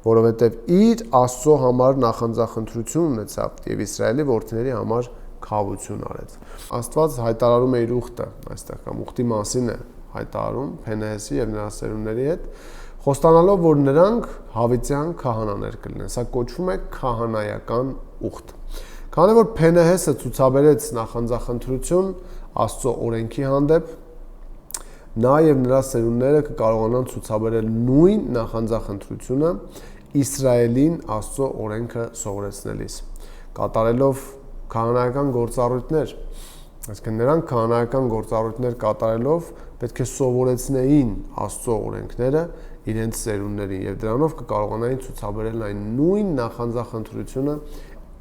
որովհետեւ իր Աստծո համար նախանձախնդրություն ունեցավ եւ Իսրայելի որդիների համար քավություն արեց։ Աստված հայտարարում է իր ուխտը, այստեղ կամ ուխտի մասին է հայտարարում Փենեհեսի եւ նրա սերունդների հետ, խոստանալով, որ նրանք հավիտյան քահանաներ կլինեն։ Սա կոչվում է քահանայական ուխտ։ Քանի որ Փենեհեսը ցուցաբերեց նախանձախնդրություն Աստծո օրենքի հանդեպ, նա եւ նրա սերունդները կկարողանան ցուցաբերել նույն նախանձախնդրությունը Իսրայելին Աստծո օրենքը սովորեցնելիս, կատարելով քահանայական գործառույթներ, այսինքն նրանք քահանայական գործառույթներ կատարելով պետք է սովորեցնեին Աստծո օրենքները իրենց սերունդներին եւ դրանով կկարողանային ցուցաբերել այն նույն նախանձախնդրությունը,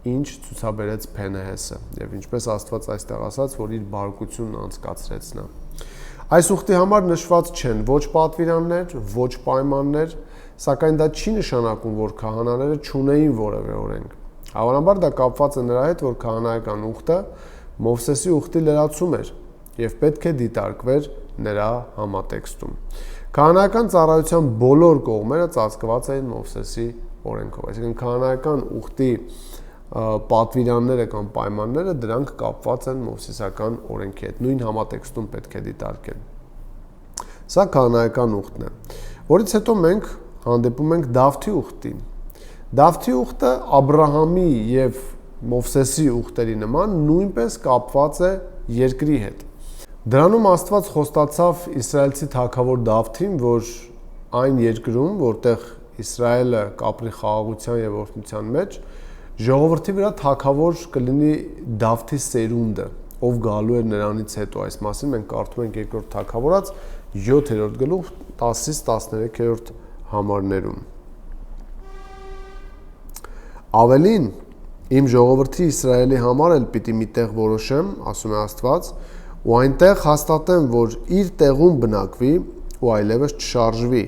ինչ ցուցաբերեց Փենեհեսը եւ ինչպես Աստված այստեղ ասաց, որ իր բարկությունն անցկացրեց նա։ Այս ուխտի համար նշված չեն ոչ պատվիրաններ, ոչ պայմաններ, սակայն դա չի նշանակում, որ քահանաները չունեին որևէ օրենք։ Հավանաբար դա կապված է նրա հետ, որ քահանայական ուխտը Մովսեսի ուխտի լրացում էր եւ պետք է դիտարկվեր նրա համատեքստում։ Քահանայական ծառայության բոլոր կողմերը ծածկված էին Մովսեսի օրենքով, այսինքն քահանայական ուխտի պատվիրանները կամ պայմանները դրանք կապված են Մովսեսական օրենքի հետ, նույն համատեքստում պետք է դիտարկել։ Սա քահանայական ուխտն է, որից հետո մենք հանդիպում ենք Դավթի ուխտին։ Դավթի ուխտը Աբրահամի եւ Մովսեսի ուխտերի նման նույնպես կապված է երկրի հետ։ Դրանում Աստված խոստացավ իսրայելցի թագավոր Դավթին, որ այն երկրում, որտեղ Իսրայելը կապրի խաղաղության եւ օրհնության մեջ, ժողովրդի վրա թագավոր կլինի Դավթի սերունդը, ով գալու էր նրանից հետո։ Այս մասին մենք կարդում ենք երկրորդ թագավորաց 7-րդ գլուխ 10-ից 13-րդ համարներում։ Ավելին, իմ ժողովրդի Իսրայելի համար էլ պիտի մի տեղ որոշեմ, ասում է Աստված, ու այնտեղ հաստատեմ, որ իր տեղում բնակվի ու այլևս չշարժվի։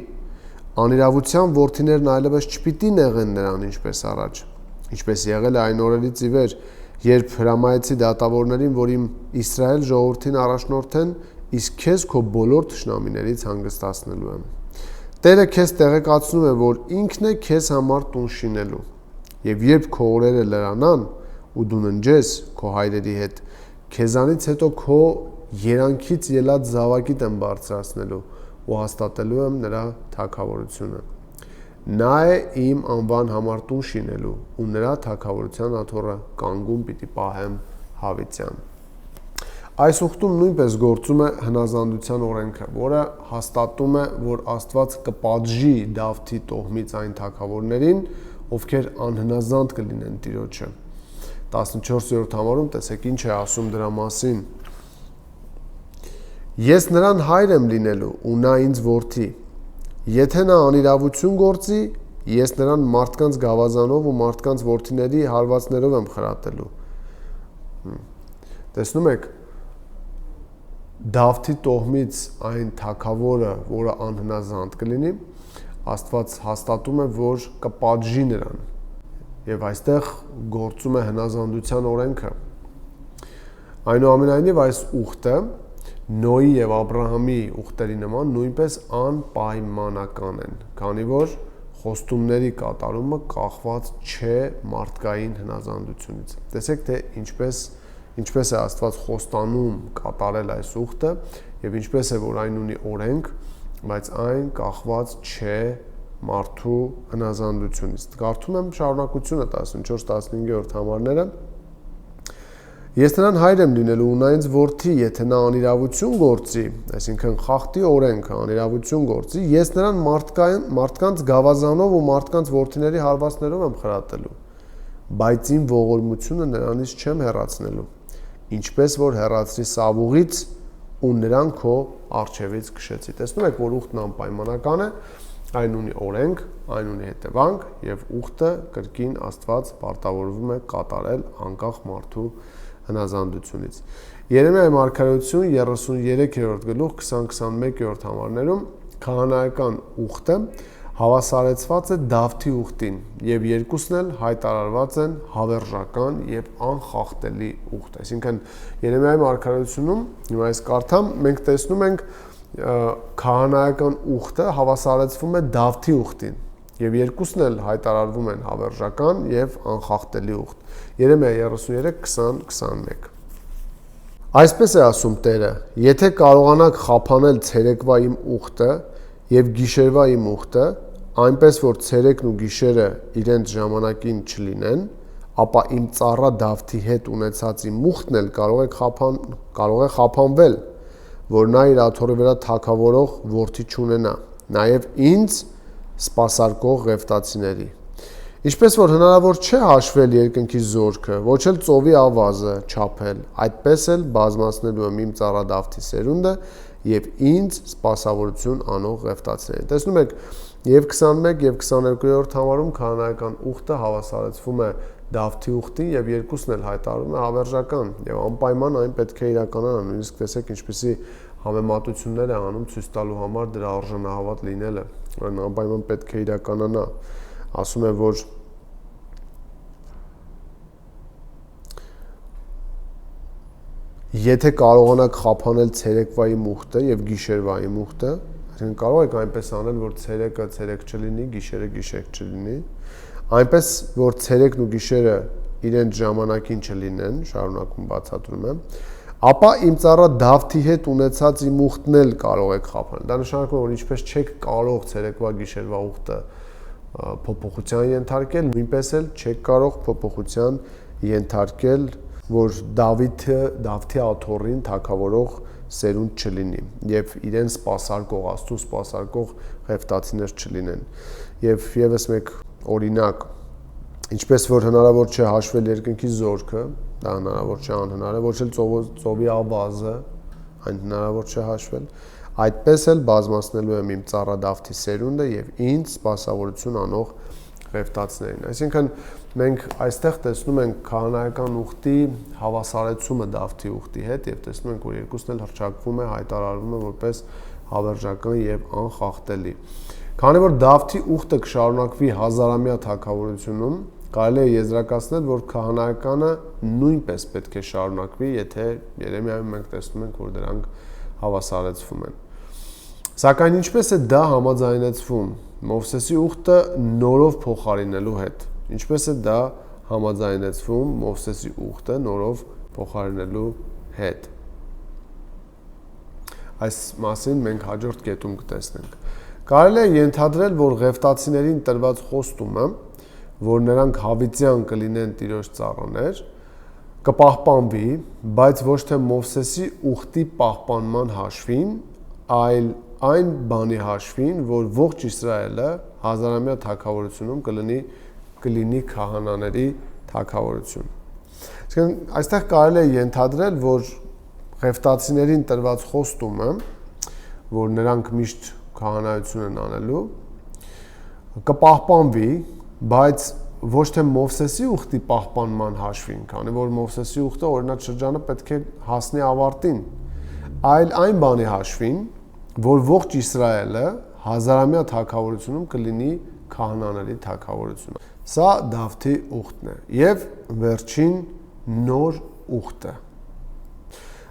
Անիրավության որդիներն այլևս չպիտի նեղեն նրան ինչպես առաջ, ինչպես եղել է այն օրերից ի վեր, երբ հրամայեցի դատավորներին, որ իմ Իսրայել ժողովրդին առաջնորդեն, իսկ քեզ քո բոլոր թշնամիներից հանգստացնելու եմ։ Տերը քեզ տեղեկացնում է, որ ինքն է քեզ համար տուն շինելու, եւ երբ քո օրերը լրանան ու դու ննջես քո հայրերի հետ, քեզանից հետո քո երանքից ելած զավակիդ եմ բարձրացնելու ու հաստատելու եմ նրա թագավորությունը։ Նա է իմ անվան համար տուն շինելու ու նրա թագավորության աթոռը կանգուն պիտի պահեմ հավիտյան։ Այս ուխտում նույնպես գործում է հնազանդության օրենքը, որը հաստատում է, որ Աստված կպատժի Դավթի տոհմից այն թագավորներին, ովքեր անհնազանդ կլինեն Տիրոջը։ 14-րդ համարում տեսեք ինչ է ասում դրա մասին։ Ես նրան հայր եմ լինելու ու նա ինձ որդի։ Եթե նա անիրավություն գործի, ես նրան մարդկանց գավազանով ու մարդկանց որդիների հարվածներով եմ խրատելու։ Տեսնում եք, Դավթի տոհմից այն թագավորը, որը անհնազանդ կլինի, Աստված հաստատում է, որ կպատժի նրան, եւ այստեղ գործում է հնազանդության օրենքը։ Այնուամենայնիվ այս ուխտը Նոյի եւ Աբրահամի ուխտերի նման նույնպես անպայմանական են, քանի որ խոստումների կատարումը կախված չէ մարդկային հնազանդությունից։ Տեսեք, թե ինչպես է Աստված խոստանում կատարել այս ուխտը եւ ինչպես է որ այն ունի օրենք, բայց այն կախված չէ մարդու հնազանդությունից։ Կարդում եմ շարունակությունը 14-15-րդ համարները։ Ես նրան հայր եմ լինելու ու նա ինձ որդի, եթե նա անիրավություն գործի, այսինքն խախտի օրենքը, անիրավություն գործի, ես նրան մարդկանց գավազանով ու մարդկանց որդիների հարվածներով եմ խրատելու, բայց իմ ողորմությունը նրանից չեմ հեռացնելու, ինչպես որ հեռացրի Սավուղից ու նրան քո առջևից քշեցի։ Տեսնում եք, որ ուխտն անպայմանական է, այն ունի օրենք, այն ունի հետևանք եւ ուխտը կրկին Աստված պարտավորվում է կատարել անկախ մարդու հնազանդությունից։ Երեմիայի մարգարեություն 33-րդ գլուխ 20-21-րդ համարներում քահանայական ուխտը հավասարեցված է Դավթի ուխտին եւ երկուսն էլ հայտարարված են հավերժական եւ անխախտելի ուխտ։ Այսինքն Երեմիայի մարգարեությունում հիմա այս կարդամ մենք տեսնում ենք քահանայական ուխտը հավասարեցվում է Դավթի ուխտին Եվ երկուսն էլ հայտարարվում են հավերժական եւ անխախտելի ուխտ։ Երեմիա 33:20-21։ Այսպես է ասում Տերը. եթե կարողանաք խափանել ցերեկվա իմ ուխտը եւ գիշերվա իմ ուխտը, այնպես որ ցերեկն ու գիշերը իրենց ժամանակին չլինեն, ապա իմ ծառա Դավթի հետ ունեցած իմ ուխտն էլ կարող է խափանվել, որ նա իր աթոռի վրա թագավորող որդի չունենա, նաեւ ինձ սպասարկող ղևտացիների։ Ինչպես որ հնարավոր չէ հաշվել երկնքի զորքը, ոչ էլ ծովի ավազը չափել, այդպես էլ բազմացնելու եմ իմ ծառա Դավթի սերունդը եւ ինձ սպասավորություն անող ղևտացիներին։ Տեսնում եք, եւ 21 եւ 22-րդ համարում քահանայական ուխտը հավասարեցվում է Դավթի ուխտին եւ երկուսն էլ հայտարարվում է հավերժական եւ անպայման այն պետք է իրականանա, նույնիսկ տեսեք ինչպիսի համեմատություններ է անում ցույց տալու համար դրա արժանահավատ լինելը, որն անպայման պետք է իրականանա։ Ասում է, որ եթե կարողանաք խափանել ցերեկվա իմ ուխտը եւ գիշերվա իմ ուխտը, այսինքն կարող եք այնպես անել, որ ցերեկը ցերեկ չլինի, գիշերը գիշեր չլինի, այնպես որ ցերեկն ու գիշերը իրենց ժամանակին չլինեն, շարունակում բացատրում եմ, ապա իմ ծառա Դավթի հետ ունեցած իմ ուխտն էլ կարող եք խափանել։ Դա նշանակում է, որ ինչպես չեք կարող ցերեկվա գիշերվա ուխտը փոփոխության ենթարկել, նույնպես էլ չեք կարող փոփոխության ենթարկել, որ Դավթի աթոռին թագավորող սերունդ չլինի եւ իրեն սպասարկող, Աստծուն սպասարկող ղևտացիներ չլինեն։ Եվ եւս մեկ օրինակ, ինչպես որ հնարավոր չէ հաշվել երկնքի զորքը, դա հնարավոր չէ, անհնար է, ոչ էլ ծովի ավազը, այն հնարավոր չէ հաշվել, այդպես էլ բազմացնելու եմ իմ ծառա Դավթի սերունդը եւ ինձ սպասավորություն անող ղևտացիներին։ Այսինքն մենք այստեղ տեսնում ենք քահանայական ուխտի հավասարեցումը Դավթի ուխտի հետ եւ տեսնում ենք, որ երկուսն էլ հռչակվում է, հայտարարվում է որպես հավերժական եւ անխախտելի։ Քանի որ Դավթի ուխտը կշարունակվի հազարամյա թագավորությունում, կարելի է եզրակացնել, որ քահանայականը նույնպես պետք է շարունակվի, եթե Երեմիայում մենք տեսնում ենք, որ դրանք հավասարեցվում են։ Սակայն ինչպես է դա համաձայնեցվում Մովսեսի ուխտը նորով փոխարինելու հետ։ Ինչպես է դա համաձայնեցվում Մովսեսի ուխտը նորով փոխարինելու հետ։ Այս մասին մենք հաջորդ կետում կտեսնենք։ Կարելի է ենթադրել, որ ղևտացիներին տրված խոստումը, որ նրանք հավիտյան կլինեն Տիրոջ ծառաներ, կպահպանվի, բայց ոչ թե Մովսեսի ուխտի պահպանման հաշվին, այլ այն բանի հաշվին, որ ողջ Իսրայելը հազարամյա թագավորությունում կլինի քահանաների թագավորություն։ Այսինքն այստեղ կարելի է ենթադրել, որ ղևտացիներին տրված խոստումը, որ նրանք միշտ քահանայություն են անելու, կպահպանվի, բայց ոչ թե Մովսեսի ուխտի պահպանման հաշվին, քանի որ Մովսեսի ուխտը օրինաչրջանը պետք է հասնի ավարտին, այլ այն բանի հաշվին, որ ողջ Իսրայելը հազարամյա թագավորությունում կլինի քահանաների թագավորությունը։ Սա Դավթի ուխտն է եւ վերջին նոր ուխտը։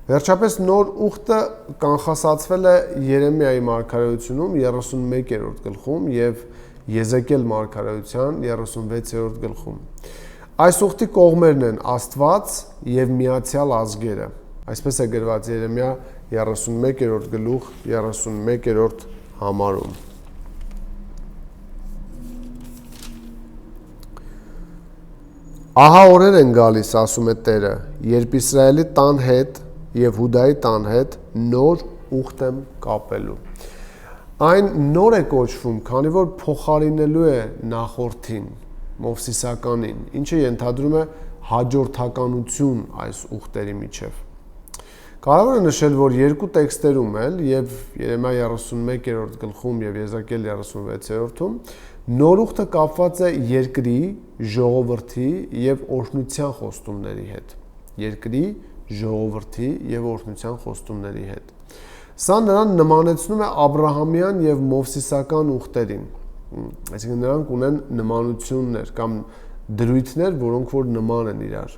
Վերջապես նոր ուխտը կանխասացվել է Երեմիայի մարգարեությունում 31-րդ գլխում եւ Եզեկիել մարգարեության 36-րդ գլխում։ Այս ուխտի կողմերն են Աստված եւ միացյալ ազգերը։ Այսպես է գրված Երեմիա 31-րդ գլուխ 31-րդ համարում։ Ահա օրեր են գալիս, ասում է Տերը, երբ Իսրայելի տան հետ եւ Հուդայի տան հետ նոր ուխտ եմ կապելու։ Այն նոր է կոչվում, քանի որ փոխարինելու է նախորդին, Մովսիսականին, ինչը ենթադրում է հաջորդականություն այս ուխտերի միջև։ Կարևոր է նշել, որ երկու տեքստերում էլ եւ Երեմիա 31-րդ գլխում եւ Եզեկիել 36-րդում նոր ուխտը կապված է երկրի, ժողովրդի եւ օրհնության խոստումների հետ։ Երկրի, ժողովրդի եւ օրհնության խոստումների հետ։ Սա նրան նմանեցնում է Աբրահամյան եւ Մովսիսական ուխտերին։ Այսինքն նրանք ունեն նմանություններ կամ դրույթներ, որոնք որ նման են իրար։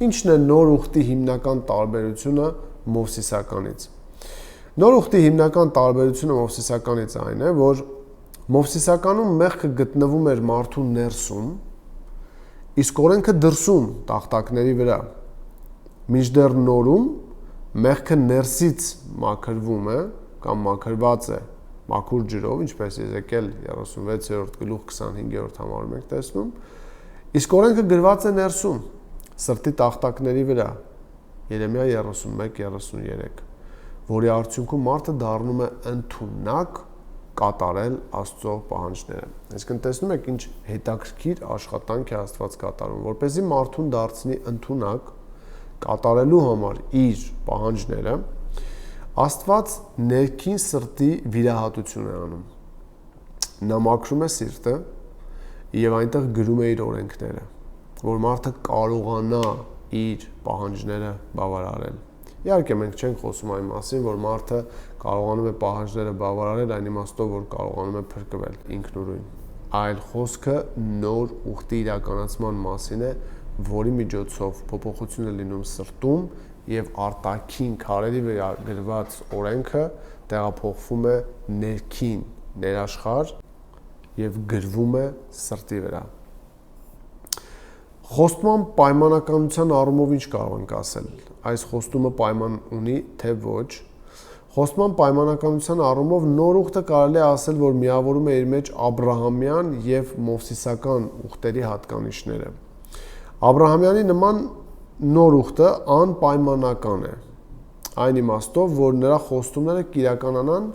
Ինչն է նոր ուխտի հիմնական տարբերությունը Մովսիսականից։ Նոր ուխտի հիմնական տարբերությունը Մովսիսականից այն է, որ Մովսիսականում մեղքը գտնվում էր մարդու ներսում, իսկ օրենքը դրսում տախտակների վրա։ Մինչդեռ նորում մեղքը ներսից մաքրվում է կամ մաքրված է մաքուր ջրով, ինչպես Եզեկիել 36-րդ գլուխ 25-րդ համարում ենք տեսնում, իսկ օրենքը գրված է ներսում, սրտի տախտակների վրա, Երեմիա 31-33, որի արդյունքում մարդը դառնում է ընդունակ կատարել Աստծո պահանջները։ Այսինքն տեսնում եք ինչ հետաքրքիր աշխատանք է Աստված կատարում, որպեսզի մարդուն դարձնի ընդունակ կատարելու համար իր պահանջները, Աստված ներքին սրտի վիրահատություն է անում։ Նա մաքրում է սիրտը եւ այնտեղ գրում է իր օրենքները, որ մարդը կարողանա իր պահանջները բավարարել։ Իհարկե մենք չենք խոսում այն մասին, որ մարդը կարողանում է պահանջները բավարարել այն իմաստով, որ կարողանում է փրկվել ինքնուրույն, այլ խոսքը նոր ուխտի իրականացման մասին է, որի միջոցով փոփոխություն է լինում սրտում եւ արտաքին քարերի վրա գրված օրենքը տեղափոխվում է ներքին ներաշխար եւ գրվում է սրտի վրա։ Խոստման պայմանականության առումով ինչ կարող ենք ասել։ Այս խոստումը պայման ունի, թե ոչ։ Խոստման պայմանականության առումով նոր ուխտը կարելի է ասել, որ միավորում է իր մեջ Աբրահամյան եւ Մովսիսական ուխտերի հատկանիշները։ Աբրահամյանի նման նոր ուխտը անպայմանական է, այն իմաստով, որ նրա խոստումները կիրականանան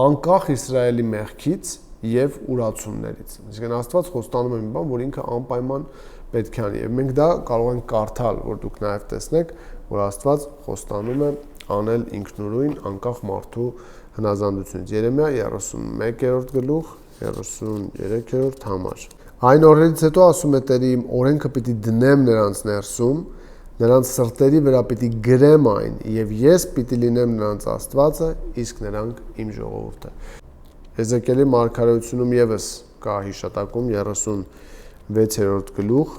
անկախ Իսրայելի մեղքից եւ ուրացումներից։ Այսինքն Աստված խոստանում է մի բան, որ ինքը անպայման պետք է անի։ Եվ մենք դա կարող ենք կարդալ, որ դուք նաեւ տեսնեք, որ Աստված խոստանում է անել ինքնուրույն անկախ մարդու հնազանդությունից։ Երեմիա 31-րդ գլուխ 33-րդ համար։ Այն օրերից հետո ասում է Տերը, իմ օրենքը պիտի դնեմ նրանց ներսում, նրանց սրտերի վրա պիտի գրեմ այն, եւ ես պիտի լինեմ նրանց Աստվածը, իսկ նրանք իմ ժողովուրդը։ Եզեկիելի մարգարեությունում եւս կա հիշատակում 36-րդ գլուխ,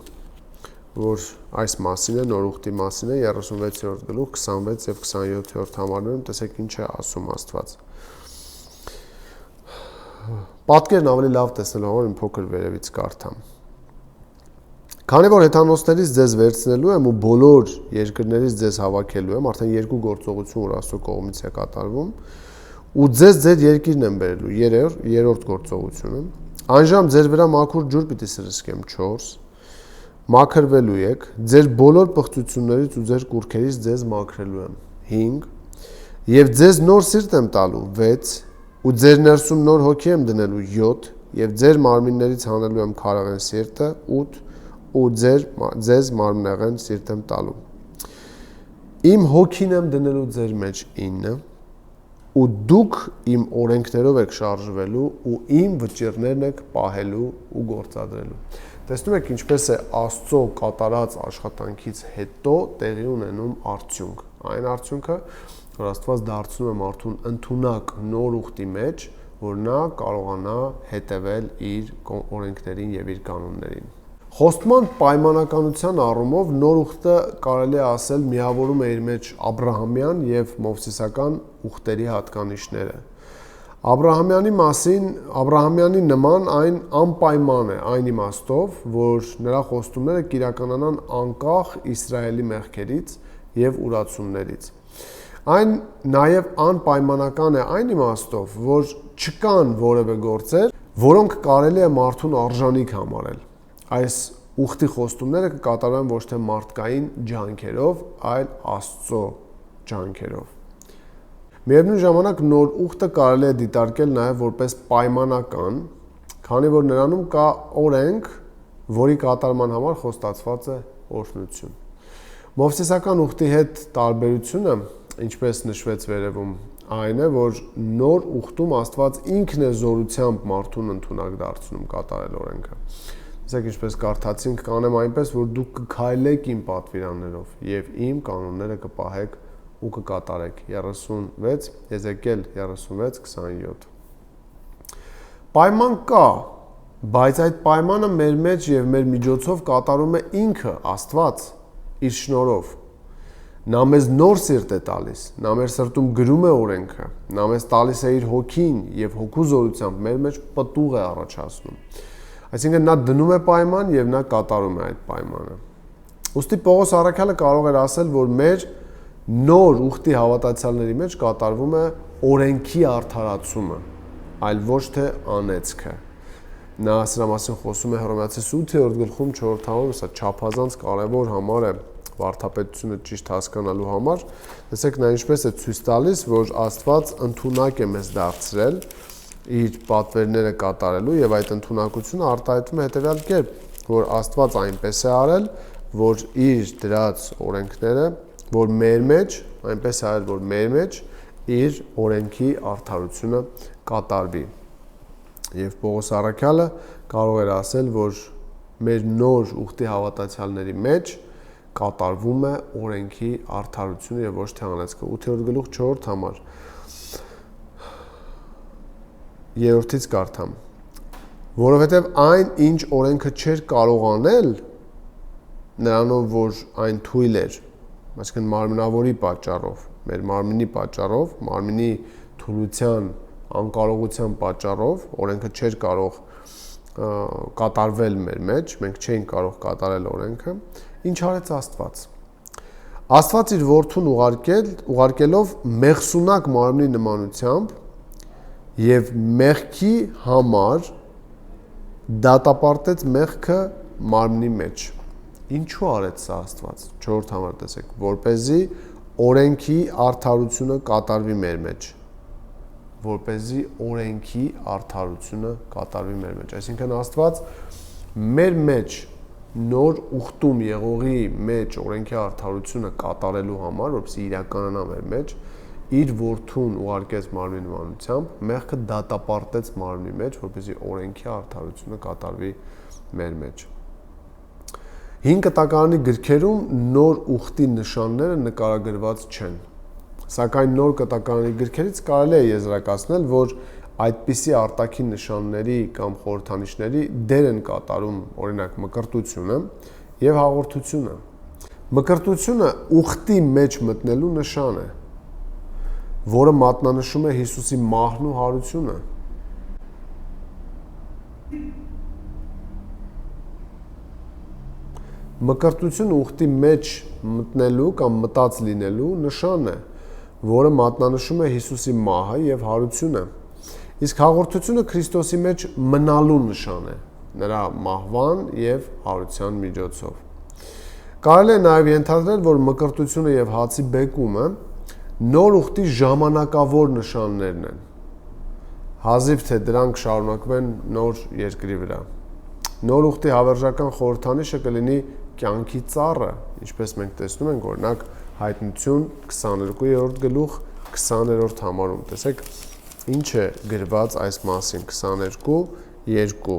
որ այս մասին է, նոր ուխտի մասին է, 36-րդ գլուխ 26 եւ 27-րդ համարներում տեսեք ինչ է ասում Աստված։ Պատկերն ավելի լավ տեսնելու համար մի փոքր վերևից կարդամ։ Քանի որ հեթանոսներից ձեզ վերցնելու եմ ու բոլոր երկրներից ձեզ հավաքելու եմ, արդեն երկու գործողություն որ Աստծո կողմից է կատարվում, ու ձեզ ձեր երկիրն եմ բերելու, երրորդ գործողությունը, այնժամ ձեր վրա մաքուր ջուր պիտի սրսկեմ 4, մաքրվելու եք, ձեր բոլոր պղծություններից ու ձեր կուռքերից ձեզ մաքրելու եմ 5, եւ ձեզ նոր սիրտ եմ տալու 6, ու ձեր ներսում նոր հոգի եմ դնելու 7, եւ ձեր մարմիններից հանելու եմ քարաղեն սիրտը 8, ու ձեզ մարմնեղեն սիրտ եմ տալու։ Իմ հոգին եմ դնելու ձեր մեջ 9, ու դուք իմ օրենքներով եք շարժվելու ու իմ վճիռներն եք պահելու ու գործադրելու։ Տեսնում եք ինչպես է Աստծո կատարած աշխատանքից հետո տեղի ունենում արդյունք։ Այն արդյունքը, որ Աստված դարձնում է մարդուն ընդունակ նոր ուխտի մեջ, որ նա կարողանա հետևել իր օրենքներին եւ իր կանոններին։ Խոստման պայմանականության առումով նոր ուխտը կարելի է ասել միավորում է իր մեջ Աբրահամյան եւ Մովսիսական ուխտերի հատկանիշները։ Աբրահամյանի նման այն անպայման է այն իմաստով, որ նրա խոստումները կիրականանան անկախ Իսրայելի մեղքերից եւ ուրացումներից։ Այն նաեւ անպայմանական է այն իմաստով, որ չկան որևէ գործեր, որոնք կարելի է մարդուն արժանիք համարել։ Այս ուխտի խոստումները կկատարվեն ոչ թե մարդկային ջանքերով, այլ Աստծո ջանքերով։ Միևնույն ժամանակ նոր ուխտը կարելի է դիտարկել նաև որպես պայմանական, քանի որ նրանում կա օրենք, որի կատարման համար խոստացված է օրհնություն։ Մովսիսական ուխտի հետ տարբերությունը, ինչպես նշվեց վերևում, այն է, որ նոր ուխտում Աստված ինքն է զորությամբ մարդուն ընդունակ դարձնում կատարել օրենքը։ Տեսեք ինչպես կարդացինք, կանեմ այնպես, որ դուք կքայլեք իմ պատվիրաններով եւ իմ կանոնները կպահեք ու կկատարեք 36 Եզեկիել 36:27 Պայման կա, բայց այդ պայմանը մեր մեջ եւ մեր միջոցով կատարում է ինքը Աստված իր շնորհով։ Նա մեզ նոր սիրտ է տալիս, նա մեր սրտում գրում է օրենքը, նա մեզ տալիս է իր հոգին եւ հոգու զորությամբ մեր մեջ պտուղ է առաջացնում։ Այսինքն նա դնում է պայման եւ նա կատարում է այդ պայմանը։ Ուստի Պողոս առաքյալը կարող էր ասել, որ մեր նոր ուխտի հավատացյալների մեջ կատարվում է օրենքի արդարացումը, այլ ոչ թե անեծքը։ Նա սրա մասին խոսում է Հռոմեացիս 8-րդ գլխում 4-րդ համարում, սա չափազանց կարևոր համար է վարդապետությունը ճիշտ հասկանալու համար։ Տեսեք նա ինչպես է ցույց տալիս, որ Աստված ընդունակ է մեզ դարձրել իր պատվերները կատարելու եւ այդ ընդունակությունը արտահայտվում է հետեւյալ կերպ, որ Աստված այնպես է արել, որ իր դրած օրենքները, որ մեր մեջ, այնպես է արել, որ մեր մեջ իր օրենքի արդարությունը կատարվի։ Եվ Պողոս առաքյալը կարող էր ասել, որ մեր նոր ուխտի հավատացյալների մեջ կատարվում է օրենքի արդարությունը եւ ոչ թե անեծքը։ 8-րդ գլուխ 4-րդ համար։ Երրորդից կարդամ. որովհետեւ այն, ինչ օրենքը չէր կարող անել, նրանով որ այն թույլ էր, այսինքն մարմնավորի պատճառով, մեր մարմնի պատճառով, մարմնի թուլության, անկարողության պատճառով, օրենքը չէր կարող կատարվել մեր մեջ, մենք չէինք կարող կատարել օրենքը, ինչ արեց Աստված։ Աստված իր որդուն ուղարկելով մեղսունակ մարմնի նմանությամբ եւ մեղքի համար դատապարտեց մեղքը մարմնի մեջ։ Ինչու արեց սա Աստված։ 4-րդ համար տեսեք, որպեսզի օրենքի արդարությունը կատարվի մեր մեջ։ Որպեսզի օրենքի արդարությունը կատարվի մեր մեջ։ Այսինքն Աստված մեր մեջ նոր ուխտում եղողի մեջ օրենքի արդարությունը կատարելու համար, որպեսզի իրականանա մեր մեջ, իր որդուն ուղարկեց մարմնի նմանությամբ, մեղքը դատապարտեց մարմնի մեջ, որպեսզի օրենքի արդարությունը կատարվի մեր մեջ։ Հին կտակարանի գրքերում նոր ուխտի նշանները նկարագրված չեն։ Սակայն նոր կտակարանի գրքերից կարելի է եզրակացնել, որ այդպիսի արտաքին նշանների կամ խորհրդանիշների դեր են կատարում օրինակ մկրտությունը եւ հաղորդությունը։ Մկրտությունը ուխտի մեջ մտնելու նշան է, որը մատնանշում է Հիսուսի մահն ու հարությունը։ Մկրտությունը ուխտի մեջ մտնելու կամ մտած լինելու նշան է, որը մատնանշում է Հիսուսի մահը եւ հարությունը։ Իսկ հաղորդությունը Քրիստոսի մեջ մնալու նշան է, նրա մահվան եւ հարության միջոցով։ Կարելի է նաեւ ենթադրել, որ մկրտությունը եւ հացի բեկումը նոր ուխտի ժամանակավոր նշաններն են, հազիվ թե դրանք շարունակվեն նոր երկրի վրա։ Նոր ուխտի հավերժական խորհրդանիշը կլինի կյանքի ծառը, ինչպես մենք տեսնում ենք օրինակ Հայտնություն 22-րդ գլուխ 20-րդ համարում։ Տեսեք, ինչ է գրված այս մասին 22:2։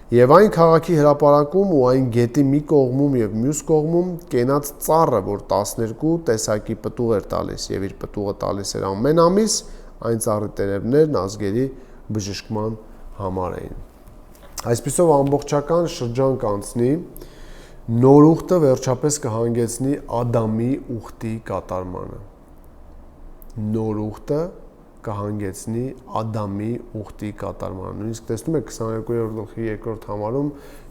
Եվ այն քաղաքի հրապարակում ու այն գետի մի կողմում եւ մյուս կողմում կենաց ծառը, որ 12 տեսակի պտուղ էր տալիս եւ իր պտուղը տալիս էր ամեն ամիս, այն ծառի տերևներն ազգերի բժշկման համար էին։ Այսպիսով ամբողջական շրջան կանցնի, նոր ուխտը վերջապես կհանգեցնի Ադամի ուխտի կատարմանը։ Նոր ուխտը կհանգեցնի Ադամի ուխտի կատարմանը։ Նույնիսկ տեսնում եք 22-րդ գլխի 2-րդ համարում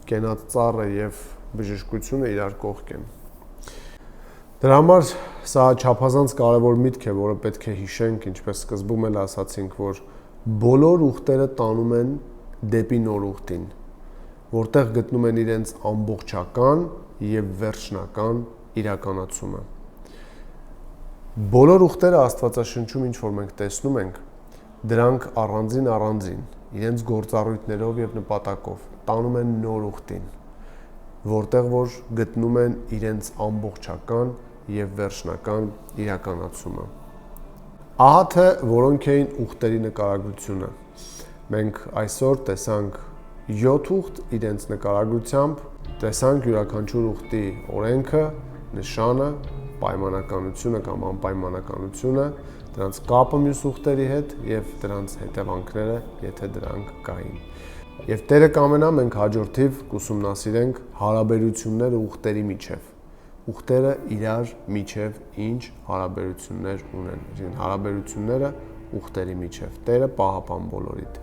կենաց ծառը եւ բժշկությունը իրար կողք են։ Դրա համար սա չափազանց կարևոր միտք է, որը պետք է հիշենք, ինչպես սկզբում էլ ասացինք, որ բոլոր ուխտերը տանում են դեպի նոր ուխտին, որտեղ գտնում են իրենց ամբողջական եւ վերջնական իրականացումը։ Բոլոր ուխտերը Աստվածաշնչում ինչ որ մենք տեսնում ենք, դրանք առանձին իրենց գործառույթներով եւ նպատակով տանում են նոր ուխտին, որտեղ որ գտնում են իրենց ամբողջական եւ վերջնական իրականացումը։ Ահա թե որոնք էին ուխտերի նկարագրությունը։ Մենք այսօր տեսանք 7 ուխտ իրենց նկարագրությամբ, տեսանք յուրաքանչյուր ուխտի օրենքը, նշանը, պայմանականությունը կամ անպայմանականությունը, դրանց կապը մյուս ուխտերի հետ եւ դրանց հետևանքները, եթե դրանք կային։ Եվ Տերը կամենա մենք հաջորդիվ կուսումնասիրենք հարաբերությունները ուխտերի միջև։ ուխտերը իրար միջև ինչ հարաբերություններ ունեն։ Հարաբերությունները ուխտերի միջև։ Տերը պահապան բոլորիդ։